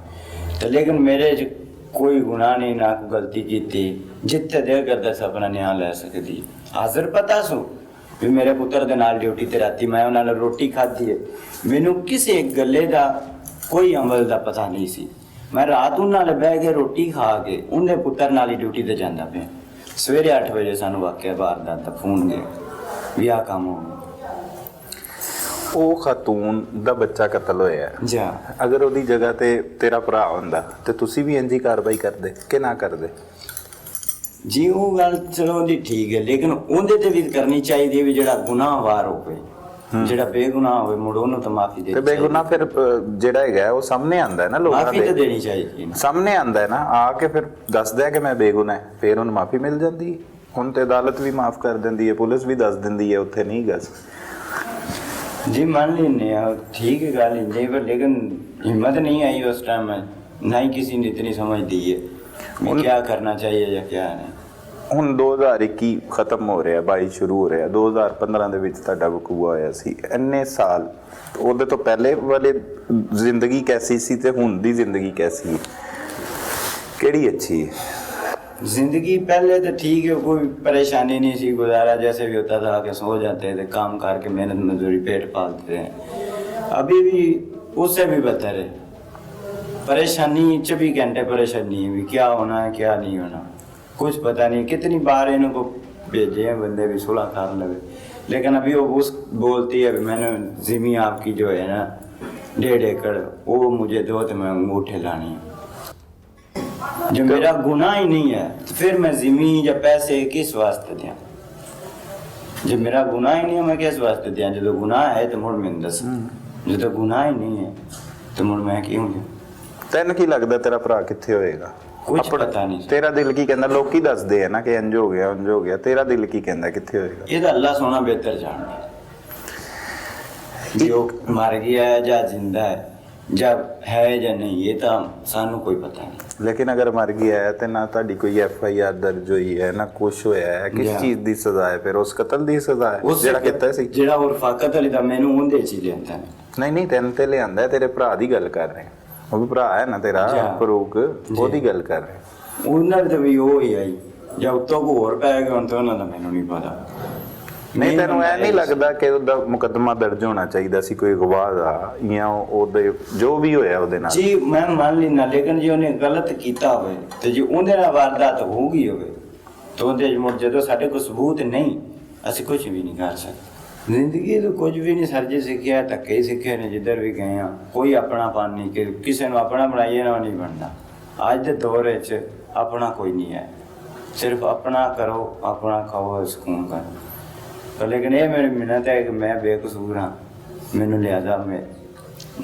ਤੇ ਲੇਕਿਨ ਮੇਰੇ 'ਚ ਕੋਈ ਗੁਨਾਹ ਨਹੀਂ, ਨਾ ਕੋਈ ਗਲਤੀ ਕੀਤੀ। ਜਿੱਥੇ ਦਿਲ ਕਰਦਾ ਸੀ ਆਪਣਾ ਨਿਆਂ ਲੈ ਸਕਦੀ। ਹਾਜ਼ਰ ਪਤਾ ਸੂ ਵੀ ਮੇਰੇ ਪੁੱਤਰ ਦੇ ਨਾਲ ਡਿਊਟੀ ਤੇ ਰਾਤੀ ਮੈਂ ਉਹਨਾਂ ਨਾਲ ਰੋਟੀ ਖਾਧੀ ਹੈ। ਮੈਨੂੰ ਕਿਸੇ ਗੱਲੇ ਦਾ ਕੋਈ ਅਮਲ ਦਾ ਪਤਾ ਨਹੀਂ ਸੀ। ਮੈਂ ਰਾਤ ਉਹਨਾਂ ਨਾਲ ਬਹਿ ਕੇ ਰੋਟੀ ਖਾ ਕੇ ਉਹਦੇ ਪੁੱਤਰ ਨਾਲ ਹੀ ਡਿਊਟੀ ਤੇ ਜਾਂਦਾ ਪਿਆ। ਸਵੇਰੇ 8 ਵਜੇ ਸਾਨੂੰ ਵਾਕਿਆ ਵਾਰਦਾਤ ਦਾ ਫੋਨ ਗਿਆ ਵੀ ਆਹ ਕੰਮ ਹੋ ਗਿਆ। ਉਹ ਖਾਤੂਨ ਦਾ ਬੱਚਾ ਕਤਲ ਹੋਇਆ ਜੀ। ਅਗਰ ਉਹਦੀ ਜਗ੍ਹਾ ਤੇ ਤੇਰਾ ਭਰਾ ਹੁੰਦਾ ਤੇ ਤੁਸੀਂ ਵੀ ਇੰਜੀ ਕਾਰਵਾਈ ਕਰਦੇ ਕਿ ਨਾ ਕਰਦੇ? ਜੀ ਉਹ ਗੱਲ ਚਲੋ ਉਹਦੀ ਠੀਕ ਹੈ, ਲੇਕਿਨ ਉਹਦੇ ਤੇ ਵੀ ਕਰਨੀ ਚਾਹੀਦੀ ਵੀ ਜਿਹੜਾ ਗੁਨਾਹਵਾਰ ਹੋਵੇ, ਜਿਹੜਾ ਬੇਗੁਨਾਹ ਹੋਵੇ, ਮੁੜ ਉਹਨੂੰ ਤਾਂ ਮਾਫੀ ਦੇ। ਤੇ ਬੇਗੁਨਾਹ ਫਿਰ ਜਿਹੜਾ ਹੈਗਾ ਉਹ ਸਾਹਮਣੇ ਆਂਦਾ ਹੈ ਨਾ, ਲੋਕਾਂ ਦੇ ਮਾਫੀ ਤਾਂ ਦੇਣੀ ਚਾਹੀਦੀ। ਸਾਹਮਣੇ ਆਂਦਾ ਹੈ ਨਾ, ਆ ਕੇ ਫਿਰ ਦੱਸਦਾ ਕਿ ਮੈਂ ਬੇਗੁਨਾਹ, ਫਿਰ ਉਹਨੂੰ ਮਾਫੀ ਮਿਲ ਜਾਂਦੀ ਹੈ। ਹੁਣ ਤੇ ਅਦਾਲਤ ਵੀ ਮਾਫ ਕਰ ਦਿੰਦੀ ਹੈ, ਪੁਲਿਸ ਵੀ ਦੱਸ ਦਿੰਦੀ ਹੈ ਉੱਥੇ ਨਹੀਂ ਗਸ। जी मान लेने ठीक है गाली नहीं, पर लेकिन हिम्मत नहीं आई उस टाइम में, ना ही किसी ने इतनी समझ दी है मैं क्या करना चाहिए या क्या नहीं। ਹੁਣ 2021 ਖਤਮ ਹੋ ਰਿਹਾ, 22 ਸ਼ੁਰੂ ਹੋ ਰਿਹਾ, 2015 ਦੇ ਵਿੱਚ ਤੁਹਾਡਾ ਵਕੂਆ ਹੋਇਆ ਸੀ। ਇੰਨੇ ਸਾਲ ਉਹਦੇ ਤੋਂ ਪਹਿਲੇ ਵਾਲੇ ਜ਼ਿੰਦਗੀ ਕੈਸੀ ਸੀ ਤੇ ਹੁਣ ਦੀ ਜ਼ਿੰਦਗੀ ਕੈਸੀ ਹੈ? ਕਿਹੜੀ ਅੱਛੀ ਹੈ? जिंदगी पहले तो ठीक है, कोई परेशानी नहीं सी, गुजारा जैसे भी होता था, आके सो जाते थे, काम करके मेहनत मजदूरी पेट पालते हैं। अभी भी उससे भी बेहतर है। परेशानी 24 घंटे परेशानी है भी, क्या होना है क्या नहीं होना कुछ पता नहीं। कितनी बार इनको भेजे हैं बंदे भी सुलह कर लगे, लेकिन अभी वो उस बोलती है मैंने ज़मीन आपकी जो है ना 1.5 एकड़ वो मुझे दो तो मैं अंगूठे लानी है। जो मेरा गुनाह ही नहीं है तो फिर मैं ज़मीन या पैसे किस वास्ते दिया? जब मेरा गुनाह ही नहीं है मैं किस वास्ते दिया? जो गुनाह है तो मुड़ मैं दस, जो तो गुनाह ही नहीं है तो मुड़ मैं क्यों दिया? ਤੈਨੂੰ ਕੀ ਲੱਗਦਾ ਤੇਰਾ ਭਰਾ ਕਿੱਥੇ ਹੋਏਗਾ? कुछ पता नहीं। ਤੇਰਾ ਦਿਲ ਕੀ ਕਹਿੰਦਾ? ਲੋਕੀ ਦੱਸਦੇ ਆ ਨਾ ਕਿ ਇੰਜ ਹੋ ਗਿਆ ਇੰਜ ਹੋ ਗਿਆ, ਤੇਰਾ ਦਿਲ ਕੀ ਕਹਿੰਦਾ ਕਿੱਥੇ ਹੋਏਗਾ? ये तो अल्लाह सोना बेहतर जानता है। जो मर गया है या जिंदा है, जब है या नहीं ये तो सानू कोई पता नहीं। ਲੇਕਿਨ ਅਗਰ ਮਰ ਗਿਆ ਹੈ ਤੇ ਨਾ ਤੁਹਾਡੀ ਕੋਈ FIR ਦਰਜ ਹੋਈ ਹੈ ਨਾ ਕੁਛ ਹੋਇਆ ਹੈ, ਕਿਸ Yeah. ਚੀਜ਼ ਦੀ ਸਜ਼ਾ ਹੈ? ਫਿਰ ਉਸ ਕਤਲ ਦੀ ਸਜ਼ਾ ਹੈ ਜਿਹੜਾ ਕੀਤਾ ਸੀ? ਜਿਹੜਾ ਉਹ ਰਫਾਕਤ ਵਾਲੀ ਦਾ ਮੈਨੂੰ ਉਹਦੇ ਚ ਹੀ ਲਿਆਂਦਾ ਨੇ। ਨਹੀਂ ਨਹੀਂ, ਤੈਨੂੰ ਤੇ ਲਿਆਂਦਾ ਹੈ, ਤੇਰੇ ਭਰਾ ਦੀ ਗੱਲ ਕਰ ਰਹੇ ਉਹ ਵੀ ਭਰਾ ਹੈ ਨਾ ਤੇਰਾ ਫਰੂਕ, ਉਹਦੀ ਗੱਲ ਕਰ ਰਹੇ। ਉਹਨਾਂ ਦੇ ਵੀ ਉਹ ਹੀ ਆਈ ਜਾਂ ਉੱਤੋਂ ਕੋ ਹੋਰ ਪੈ ਗਿਆ ਹੁਣ ਤਾਂ ਉਹਨਾਂ ਦਾ ਮੈਨੂੰ ਨਹੀਂ ਪਤਾ। ਨਹੀਂ ਤੈਨੂੰ ਐ ਨਹੀਂ ਲੱਗਦਾ ਕਿ ਉਹਦਾ ਮੁਕੱਦਮਾ ਦਰਜ ਹੋਣਾ ਚਾਹੀਦਾ ਸੀ ਕੋਈ ਗਵਾਹ ਦਾ ਜਾਂ ਉਹਦੇ ਜੋ ਵੀ ਹੋਇਆ ਉਹਦੇ ਨਾਲ? ਜੀ ਮੈਂ ਮੰਨ ਲੈਣਾ, ਲੇਕਿਨ ਜੇ ਉਹਨੇ ਗਲਤ ਕੀਤਾ ਹੋਵੇ ਤੇ ਜੇ ਉਹਦੇ ਨਾਲ ਵਾਰਦਾਤ ਹੋ ਗਈ ਹੋਵੇ ਤਾਂ ਉਹਦੇ ਮੁੜ ਜਦੋਂ ਸਾਡੇ ਕੋਲ ਸਬੂਤ ਨਹੀਂ ਅਸੀਂ ਕੁਝ ਵੀ ਨਹੀਂ ਕਰ ਸਕਦੇ। ਜ਼ਿੰਦਗੀ ਤੋਂ ਕੁਝ ਵੀ ਨਹੀਂ ਸਰ ਜੀ ਸਿੱਖਿਆ, ਧੱਕੇ ਹੀ ਸਿੱਖੇ ਨੇ ਜਿੱਧਰ ਵੀ ਗਏ ਆ। ਕੋਈ ਆਪਣਾਪਨ ਨਹੀਂ ਕਿ ਕਿਸੇ ਨੂੰ ਆਪਣਾ ਬਣਾਈਏ ਨਾ ਨਹੀਂ ਬਣਦਾ। ਅੱਜ ਦੇ ਦੌਰ ਵਿੱਚ ਆਪਣਾ ਕੋਈ ਨਹੀਂ ਹੈ, ਸਿਰਫ ਆਪਣਾ ਕਰੋ ਆਪਣਾ ਖਾਓ ਸਕੂਨ ਕਰੋ। ਪਰ ਲੇਕਿਨ ਇਹ ਮੇਰੀ ਮਿਹਨਤ ਹੈ ਕਿ ਮੈਂ ਬੇਕਸੂਰ ਹਾਂ, ਮੈਨੂੰ ਲਿਹਾਜ਼ਾ ਮੈਂ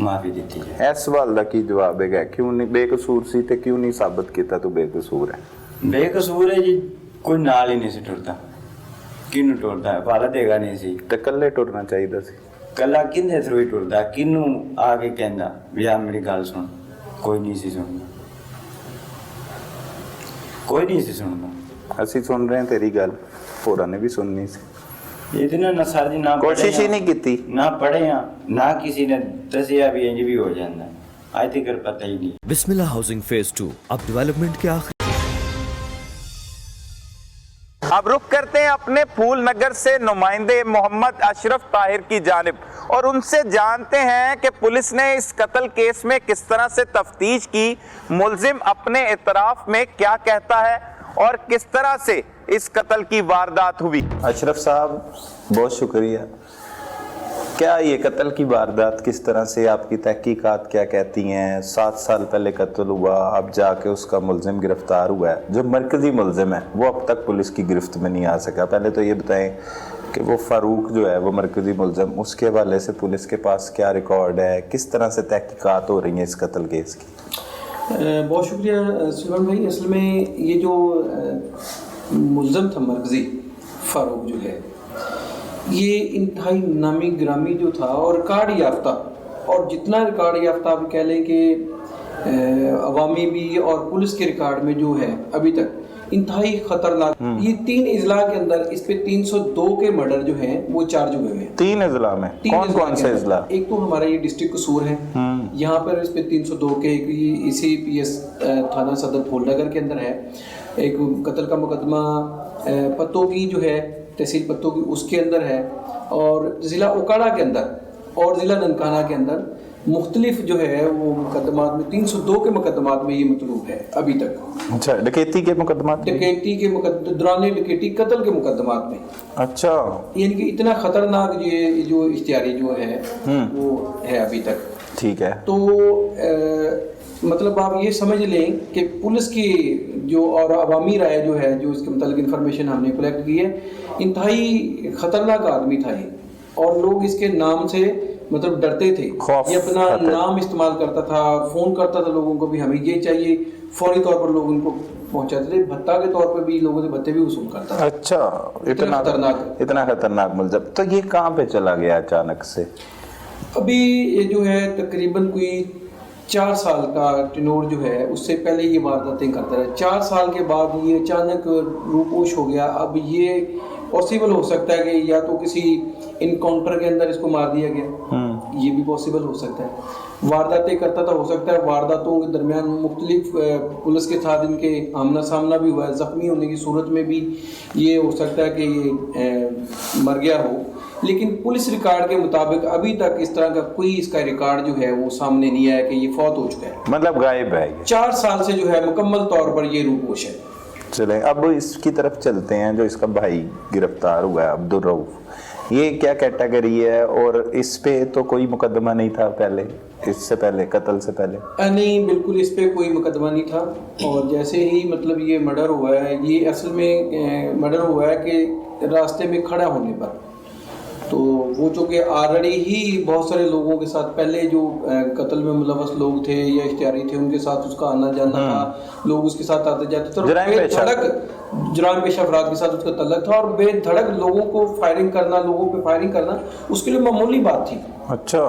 ਮਾਫੀ ਦਿੱਤੀ ਜਾਏ। ਇਸ ਸਵਾਲ ਦਾ ਕੀ ਜਵਾਬ ਹੈਗਾ? ਕਿਉਂ ਨਹੀਂ ਬੇਕਸੂਰ ਸੀ ਤੇ ਕਿਉਂ ਨਹੀਂ ਸਾਬਤ ਕੀਤਾ ਤੂੰ ਬੇਕਸੂਰ ਹੈ? ਬੇਕਸੂਰ ਹੈ ਜੀ, ਕੋਈ ਨਾਲ ਹੀ ਨਹੀਂ ਸੀ ਟੁਰਦਾ। ਕਿਹਨੂੰ ਟੁਰਦਾ? ਪਾਲਾ ਦੇਗਾ ਨਹੀਂ ਸੀ ਤੇ ਇਕੱਲੇ ਟੁਰਨਾ ਚਾਹੀਦਾ ਸੀ। ਕੱਲਾ ਕਿੰਨੇ ਥਰੂ ਹੀ ਟੁਰਦਾ? ਕਿਹਨੂੰ ਆ ਕੇ ਕਹਿੰਦਾ ਵੀ ਆ ਮੇਰੀ ਗੱਲ ਸੁਣ? ਕੋਈ ਨਹੀਂ ਸੀ ਸੁਣਦਾ, ਕੋਈ ਨਹੀਂ ਸੀ ਸੁਣਦਾ। ਅਸੀਂ ਸੁਣ ਰਹੇ ਹਾਂ ਤੇਰੀ ਗੱਲ, ਹੋਰਾਂ ਨੇ ਵੀ ਸੁਣਨੀ ਸੀ। ਇਹਦੇ ਨਾਲ ਨਾ ਸਰ ਜੀ ਨਾ ਕੋਸ਼ਿਸ਼ ਹੀ ਨਹੀਂ ਕੀਤੀ। ਨਾ ਪੜ੍ਹੇ ਆ ਨਾ ਕਿਸੇ ਨੇ ਦੱਸਿਆ ਵੀ ਇੰਜ ਵੀ ਹੋ ਜਾਂਦਾ। ਅੱਜ ਤੱਕ ਪਤਾ ਹੀ ਨਹੀਂ। बिस्मिल्लाह हाउसिंग फेज 2 अब डेवलपमेंट के आखिर। अब रुख करते हैं अपने फूल नगर से नुमाइंदे मोहम्मद अशरफ ताहिर की जानिब और उनसे जानते हैं कि पुलिस ने इस कत्ल केस में किस तरह से तफ्तीश की, मुलजिम अपने इतराफ में क्या कहता है और किस तरह से इस कत्ल की वारदात हुई। अशरफ साहब बहुत शुक्रिया। क्या ये कत्ल की वारदात किस तरह से, आपकी तहकीकात क्या कहती हैं? 7 साल पहले कत्ल हुआ, अब जाके उसका मुलजिम गिरफ्तार हुआ है। जो मरकज़ी मुलजिम है वो अब तक पुलिस की गिरफ्त में नहीं आ सका। पहले तो ये बताएं कि वो फ़ारूक जो है वो मरकज़ी मुलजिम, उसके हवाले से पुलिस के पास क्या रिकॉर्ड है, किस तरह से तहकीकात हो रही हैं इस कत्ल केस की? बहुत शुक्रिया सुलेमान भाई। असल में ये जो मुलज़म था मरकज़ी फ़ारूक जो है, ये इंतहाई नामी ग्रामी जो था और रिकॉर्ड याफ्ता, और जितना रिकॉर्ड याफ्ता आप कह लें कि अवामी भी और पुलिस के रिकॉर्ड में जो है अभी तक इंतहाई ख़तरनाक। ये 3 इजला के अंदर इस पे 302 के मर्डर जो हैं वो चार्ज हुए हैं। 3 इजला में कौन कौन से इजला? एक तो हमारा ये डिस्ट्रिक्ट कसूर है, यहाँ पर इस पे 302 के इसी PS थाना सदर फूलनगर के अंदर है। एक कत्ल का मुकदमा पत्तों की जो है तहसील पत्तों की उसके अंदर है, और ज़िला ओकाड़ा के अंदर और ज़िला ननकाना के अंदर मुख्तलिफ जो है वो मुकदमात में 302 के मुकदमात में ये मतलूब है अभी तक। अच्छा, डकैती के मुकदमात? डकैती के दौरान डकैती कत्ल के मुकदमात में। अच्छा, यानी कि इतना ख़तरनाक ये जो इश्तिहारी जो है वो है अभी तक। ठीक है। तो मतलब आप ये समझ लें कि पुलिस की जो और अवामी राय जो है, जो इसके मतलब इंफॉर्मेशन हमने कलेक्ट की है, इंतहाई ख़तरनाक आदमी था ये, और लोग इसके नाम से मतलब डरते थे। ये अपना नाम इस्तेमाल करता था, फ़ोन करता था लोगों को भी हमें ये चाहिए, फौरी तौर पर लोग उनको पहुंचाते थे। भत्ता के तौर पर भी लोगों से भत्ते भी वसूल करता था। अच्छा, इतना खतरनाक मुलज़िम। तो ये कहाँ पे चला गया अचानक से? अभी ये जो है तकरीबन कोई 4 साल का टिनोर जो है, उससे पहले ये वारदातें करता रहा। 4 साल के बाद ये अचानक रूपोश हो गया। अब ये पॉसिबल हो सकता है कि या तो किसी इनकाउंटर के अंदर इसको मार दिया गया, ये भी पॉसिबल हो सकता है। वारदातें करता था, हो सकता है वारदातों के दरमियान मुख्तलिफ पुलिस के साथ इनके आमना सामना भी हुआ है। ज़ख्मी होने की सूरत में भी ये हो सकता है कि ये मर गया हो। लेकिन पुलिस रिकॉर्ड के मुताबिक अभी तक इस तरह का कोई इसका रिकॉर्ड जो है वो सामने नहीं आया कि ये फौत हो चुका है। मतलब गायब है ये। 4 साल से जो है मुकम्मल तौर पर ये रूपोश है। चलें अब इसकी तरफ चलते हैं। जो इसका भाई गिरफ्तार हुआ है अब्दुल रऊफ, ये क्या कैटेगरी है और इस पे तो कोई मुकदमा नहीं था पहले, इससे पहले, कत्ल से पहले? नहीं, बिल्कुल इस पे कोई मुकदमा नहीं था। और जैसे ही मतलब ये मर्डर हुआ है, ये असल में मर्डर हुआ है कि रास्ते में खड़ा होने पर, तो वो चूँकि ऑलरेडी ही बहुत सारे लोगों के साथ पहले जो कत्ल में मुलव्वस लोग थे या इश्तिहारी थे उनके साथ उसका आना जाना था, लोग उसके साथ आते जाते थे, जुराम पेशा अफराद के साथ उसका तल्लक था और बेधड़क लोगों को फायरिंग करना, लोगों पे फायरिंग करना उसके लिए मामूली बात थी। अच्छा,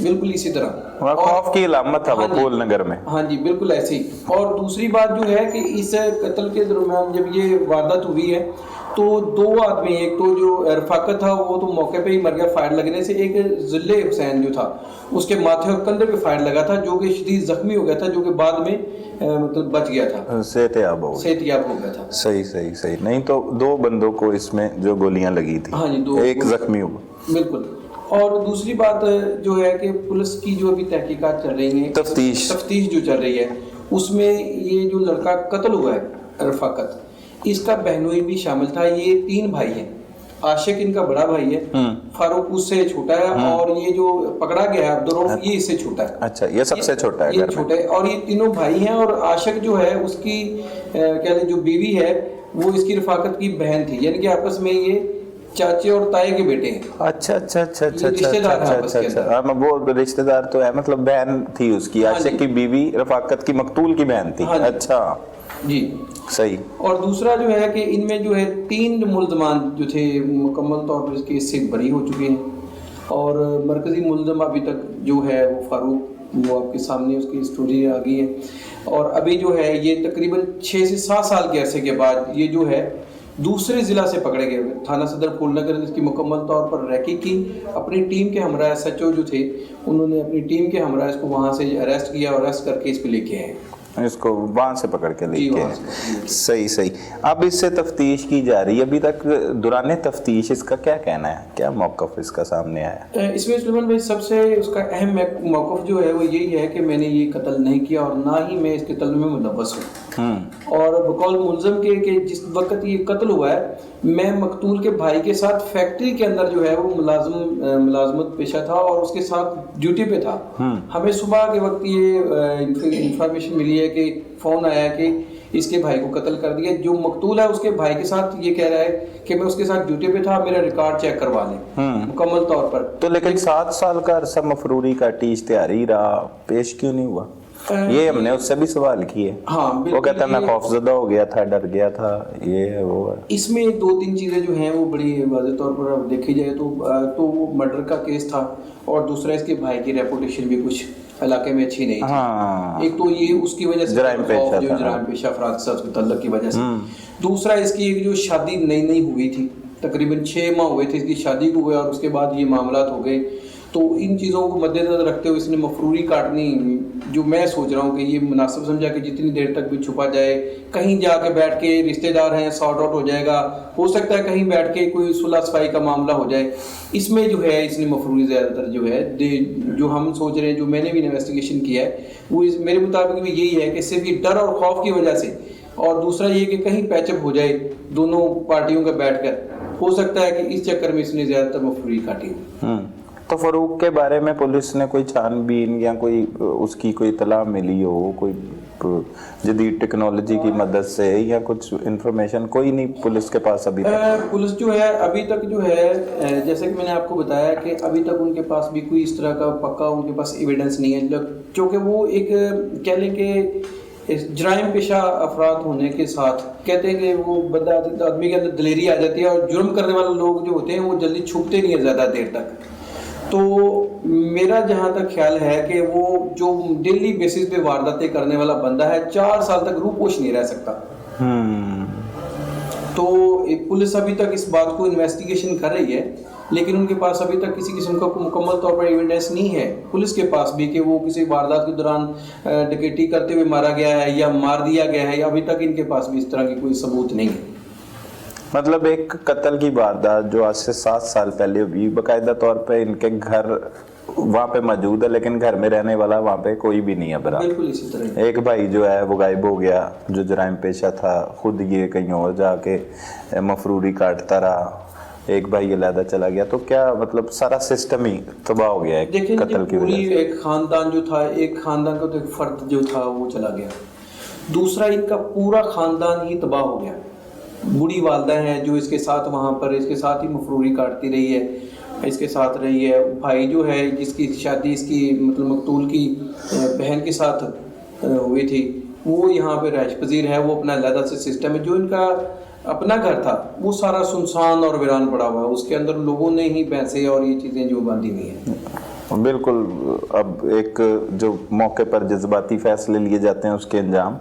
बिल्कुल इसी तरह खौफ की अलामत था वो फूल नगर में। हाँ जी, बिल्कुल ऐसे ही। और दूसरी बात जो है कि इस कत्ल के दरमियान जब ये वारदात हुई है तो 2 आदमी, एक तो जो रफाकत था वो तो मौके पे ही मर गया फायर लगने से, एक जिले हुसैन जो था उसके माथे और कंधे पे फायर लगा था जो कि शदीद जख्मी हो गया था, जो कि बाद में मतलब बच गया था, सेहतियाब हो गया था। सही। नहीं तो 2 बंदों को इसमें जो गोलियां लगी थी, हाँ जी, 2 एक जख्मी हुआ। बिल्कुल। और दूसरी बात जो है कि पुलिस की जो अभी तहकीकात चल रही है, तफ्तीश जो चल रही है, उसमें ये जो लड़का कत्ल हुआ है रफाकत, इसका बहनोई भी शामिल था। ये 3 भाई हैं। आशिक इनका बड़ा भाई है, फारूक उससे छोटा है, और ये जो पकड़ा गया है अब्दुल रऊफ, ये इससे छोटा है। अच्छा, ये सबसे छोटा है, ये छोटा है। और ये तीनों भाई हैं। और आशिक जो है उसकी कह लें जो बीवी है वो इसकी रफाकत की बहन थी, यानी कि आपस में ये चाचे और ताए के बेटे हैं। अच्छा। रिश्तेदार वो रिश्तेदार तो है, मतलब बहन थी उसकी, आशिक की बीवी रफाकत की मकतूल की बहन थी। अच्छा जी, सही। और दूसरा जो है कि इनमें जो है 3 मुल्ज़मान जो थे मुकम्मल तौर पर इसके इससे बरी हो चुके हैं, और मरकज़ी मुल्ज़म अभी तक जो है वो फारूक, वो आपके सामने उसकी स्टोरी आ गई है। और अभी जो है ये तकरीबन 6 से 7 साल के अरसे के बाद ये जो है दूसरे ज़िला से पकड़े गए। थाना सदर फूलनगर ने इसकी मुकम्मल तौर पर रैकी की। अपनी टीम के हमरा SHO जो थे उन्होंने अपनी टीम के हमरा इसको वहाँ से अरेस्ट किया और अरेस्ट करके इस पर लेके आए, इसको वहां से पकड़ के लेके हैं। सही। अब इससे तफ्तीश की जा रही है। अभी तक दौरान तफ्तीश इसका क्या कहना है, क्या मौक़िफ़ इसका सामने आया? इसमें सुलेमान भाई सबसे उसका अहम मौक़िफ़ जो है वो यही है कि मैंने ये कत्ल नहीं किया और ना ही मैं इस कत्ल में मुलव्वस हूँ। और बकौल मुल्ज़म के जिस वक्त ये कत्ल हुआ है, मैं मकतूल के भाई के साथ फैक्ट्री के अंदर जो है वो मुलाजमत पेशा था और उसके साथ ड्यूटी पे था। हमें सुबह के वक्त ये इंफॉर्मेशन मिली है कि फ़ोन आया कि इसके भाई को कत्ल कर दिया। जो मकतूल है उसके भाई के साथ ये कह रहा है कि मैं उसके साथ ड्यूटी पे था, मेरा रिकॉर्ड चेक करवा लें मुकम्मल तौर पर। तो लेकिन 7 साल का अरसा मफरूरी का इश्तिहारी रहा, पेश क्यों नहीं हुआ? ये हमने उससे भी सवाल किए। हाँ, वो कहता है मैं खौफजदा हो गया था, डर गया था, ये वो है। इसमें 2-3 चीज़ें जो हैं वो बड़ी वाज़ेह तौर पर अब देखी जाए तो वो मर्डर का केस था, और दूसरा इसके भाई की रेपुटेशन भी कुछ इलाके में अच्छी नहीं थी। हाँ। एक तो ये उसकी वजह से जराइम पेशा अफराद से उसके तल्लुक की वजह से, दूसरा इसकी एक जो शादी नई हुई थी, तकरीबन 6 माह हुए थे इसकी शादी को हुए और उसके बाद ये मामलात हो गए। तो इन चीज़ों को मद्देनजर रखते हुए इसने मफरूरी काटनी, जो मैं सोच रहा हूँ कि ये मुनासिब समझा कि जितनी देर तक भी छुपा जाए, कहीं जाके बैठ के रिश्तेदार हैं सॉर्ट आउट हो जाएगा, हो सकता है कहीं बैठ के कोई सुलह सफाई का मामला हो जाए। इसमें जो है इसने मफरूरी ज़्यादातर जो है जो हम सोच रहे हैं, जो मैंने भी इन्वेस्टिगेशन किया है, वो मेरे मुताबिक भी यही है कि सिर्फ ये डर और खौफ की वजह से, और दूसरा ये कि कहीं पैचअप हो जाए दोनों पार्टियों का बैठकर, हो सकता है कि इस चक्कर में इसने ज़्यादातर मफरूरी काटी। तो फरूक के बारे में पुलिस ने कोई छानबीन या कोई उसकी कोई इत्तला मिली हो, कोई जदीद टेक्नोलॉजी की मदद से या कुछ इंफॉर्मेशन कोई नहीं पुलिस के पास अभी तक? पुलिस जो है अभी तक जो है, जैसे कि मैंने आपको बताया कि अभी तक उनके पास भी कोई इस तरह का पक्का उनके पास एविडेंस नहीं है, क्योंकि वो एक कह लें कि जराइम पेशा अफराद होने के साथ कहते हैं कि वो बंदा आदमी के अंदर दलेरी आ जाती है, और जुर्म करने वाले लोग जो होते हैं वो जल्दी छुपते नहीं है ज़्यादा देर तक। तो मेरा जहाँ तक ख्याल है कि वो जो डेली बेसिस पे वारदातें करने वाला बंदा है 4 साल तक रूपोश नहीं रह सकता। तो पुलिस अभी तक इस बात को इन्वेस्टिगेशन कर रही है, लेकिन उनके पास अभी तक किसी किस्म का मुकम्मल तौर पर एविडेंस नहीं है पुलिस के पास भी कि वो किसी वारदात के दौरान डकैती करते हुए मारा गया है या मार दिया गया है, या अभी तक इनके पास भी इस तरह की कोई सबूत नहीं है। मतलब एक कत्ल की वारदात जो आज से 7 साल पहले हुई, बाकायदा तौर पे इनके घर वहाँ पे मौजूद है, लेकिन घर में रहने वाला वहाँ पे कोई भी नहीं है बरा। बिल्कुल इसी तरह एक भाई जो है वो गायब हो गया, जो जराइम पेशा था, खुद ये कहीं और जाके मफरूरी काटता रहा, एक भाई अलहदा चला गया। तो क्या मतलब सारा सिस्टम ही तबाह हो गया है देखिए कत्ल की पूरी वजह से। एक खानदान जो था, एक खानदान का तो एक फर्द जो था वो चला गया, दूसरा इनका पूरा खानदान ही तबाह हो गया। बूढ़ी वालदा है जो इसके साथ वहाँ पर इसके साथ ही मफरूरी काटती रही है, इसके साथ रही है। भाई जो है जिसकी शादी इसकी मतलब मकतूल की बहन के साथ हुई थी, वो यहाँ पे रहायश पजीर है, वो अपना अलहदा से सिस्टम है। जो इनका अपना घर था वो सारा सुनसान और वीरान पड़ा हुआ है, उसके अंदर लोगों ने ही भैंसे और ये चीज़ें जो बांधी हुई हैं। बिल्कुल, अब एक जो मौके पर जज्बाती फैसले लिए जाते हैं उसके अंजाम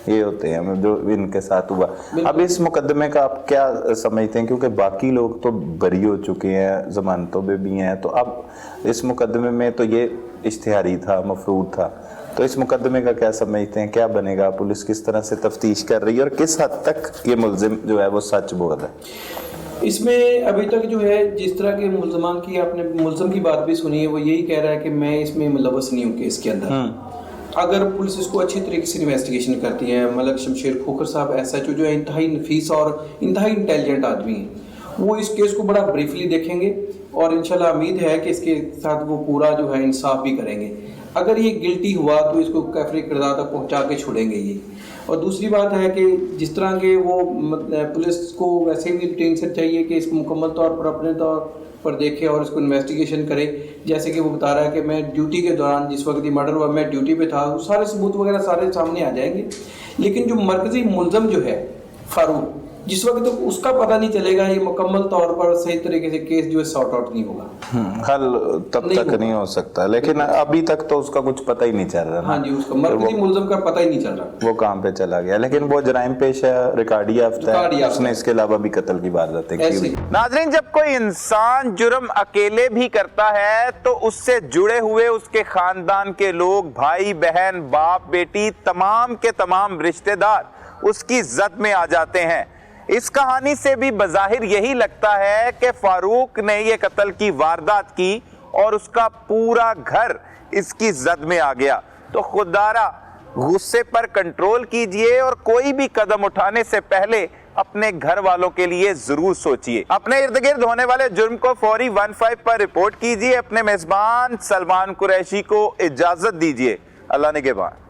ये होते हैं जो इनके साथ हुआ। अब इस मुकदमे का आप क्या समझते हैं, क्योंकि बाकी लोग तो बरी हो चुके हैं, जमानतों पे भी हैं, तो अब इस मुकदमे में तो ये इश्तिहारी था, मफरूर था, तो इस मुकदमे का क्या समझते हैं, क्या बनेगा, पुलिस किस तरह से तफ्तीश कर रही है और किस हद तक ये मुलजिम जो है वो सच बोल है? इसमें अभी तक जो है जिस तरह के मुलजमान की आपने मुलजम की बात भी सुनी है, वो यही कह रहा है कि मैं इसमें मुलव्वस नहीं हूँ केस के अंदर। अगर पुलिस इसको अच्छी तरीके से इन्वेस्टिगेशन करती है, मलक शमशेर खोखर साहब एसएचओ जो है इंतहाई नफीस और इंतहाई इंटेलिजेंट आदमी हैं, वो इस केस को बड़ा ब्रीफली देखेंगे और इंशाल्लाह उम्मीद है कि इसके साथ वो पूरा जो है इंसाफ भी करेंगे। अगर ये गिल्टी हुआ तो इसको कैफरी किरदार तक पहुंचा के छोड़ेंगे ये। और दूसरी बात है कि जिस तरह के वो पुलिस को वैसे भी रूटीन से चाहिए कि इसको मुकम्मल तौर पर अपने तौर पर देखे और इसको इन्वेस्टिगेशन करे। जैसे कि वो बता रहा है कि मैं ड्यूटी के दौरान जिस वक्त ये मर्डर हुआ मैं ड्यूटी पे था, वो सारे सबूत वगैरह सारे सामने आ जाएंगे। लेकिन जो मरकजी मुलजम जो है फारूक, जिस वक्त तक उसका पता नहीं चलेगा ये मुकम्मल तौर पर सही तरीके से केस जो है सॉर्ट आउट नहीं होगा, हल तब तक नहीं हो सकता। लेकिन अभी तक तो उसका कुछ पता ही नहीं चल रहा। हाँ जी, उसका मरकजी मुलजम का पता ही नहीं चल रहा, वो कहाँ पे चला गया। लेकिन वो जराइम पेश है, रिकॉर्ड याफ्ता है, उसने इसके अलावा भी कत्ल की वारदातें की हुई। नाज़रीन, जब कोई इंसान जुर्म अकेले भी करता है तो उससे जुड़े हुए उसके खानदान के लोग, भाई बहन, बाप बेटी, तमाम के तमाम रिश्तेदार उसकी जद में आ जाते हैं। इस कहानी से भी बज़ाहिर यही लगता है कि फारूक ने ये कत्ल की वारदात की और उसका पूरा घर इसकी जद में आ गया। तो खुदारा गुस्से पर कंट्रोल कीजिए और कोई भी कदम उठाने से पहले अपने घर वालों के लिए जरूर सोचिए। अपने इर्द गिर्द होने वाले जुर्म को फौरी 15 पर रिपोर्ट कीजिए। अपने मेजबान सलमान कुरैशी को इजाजत दीजिए। अल्लाह निगहबान।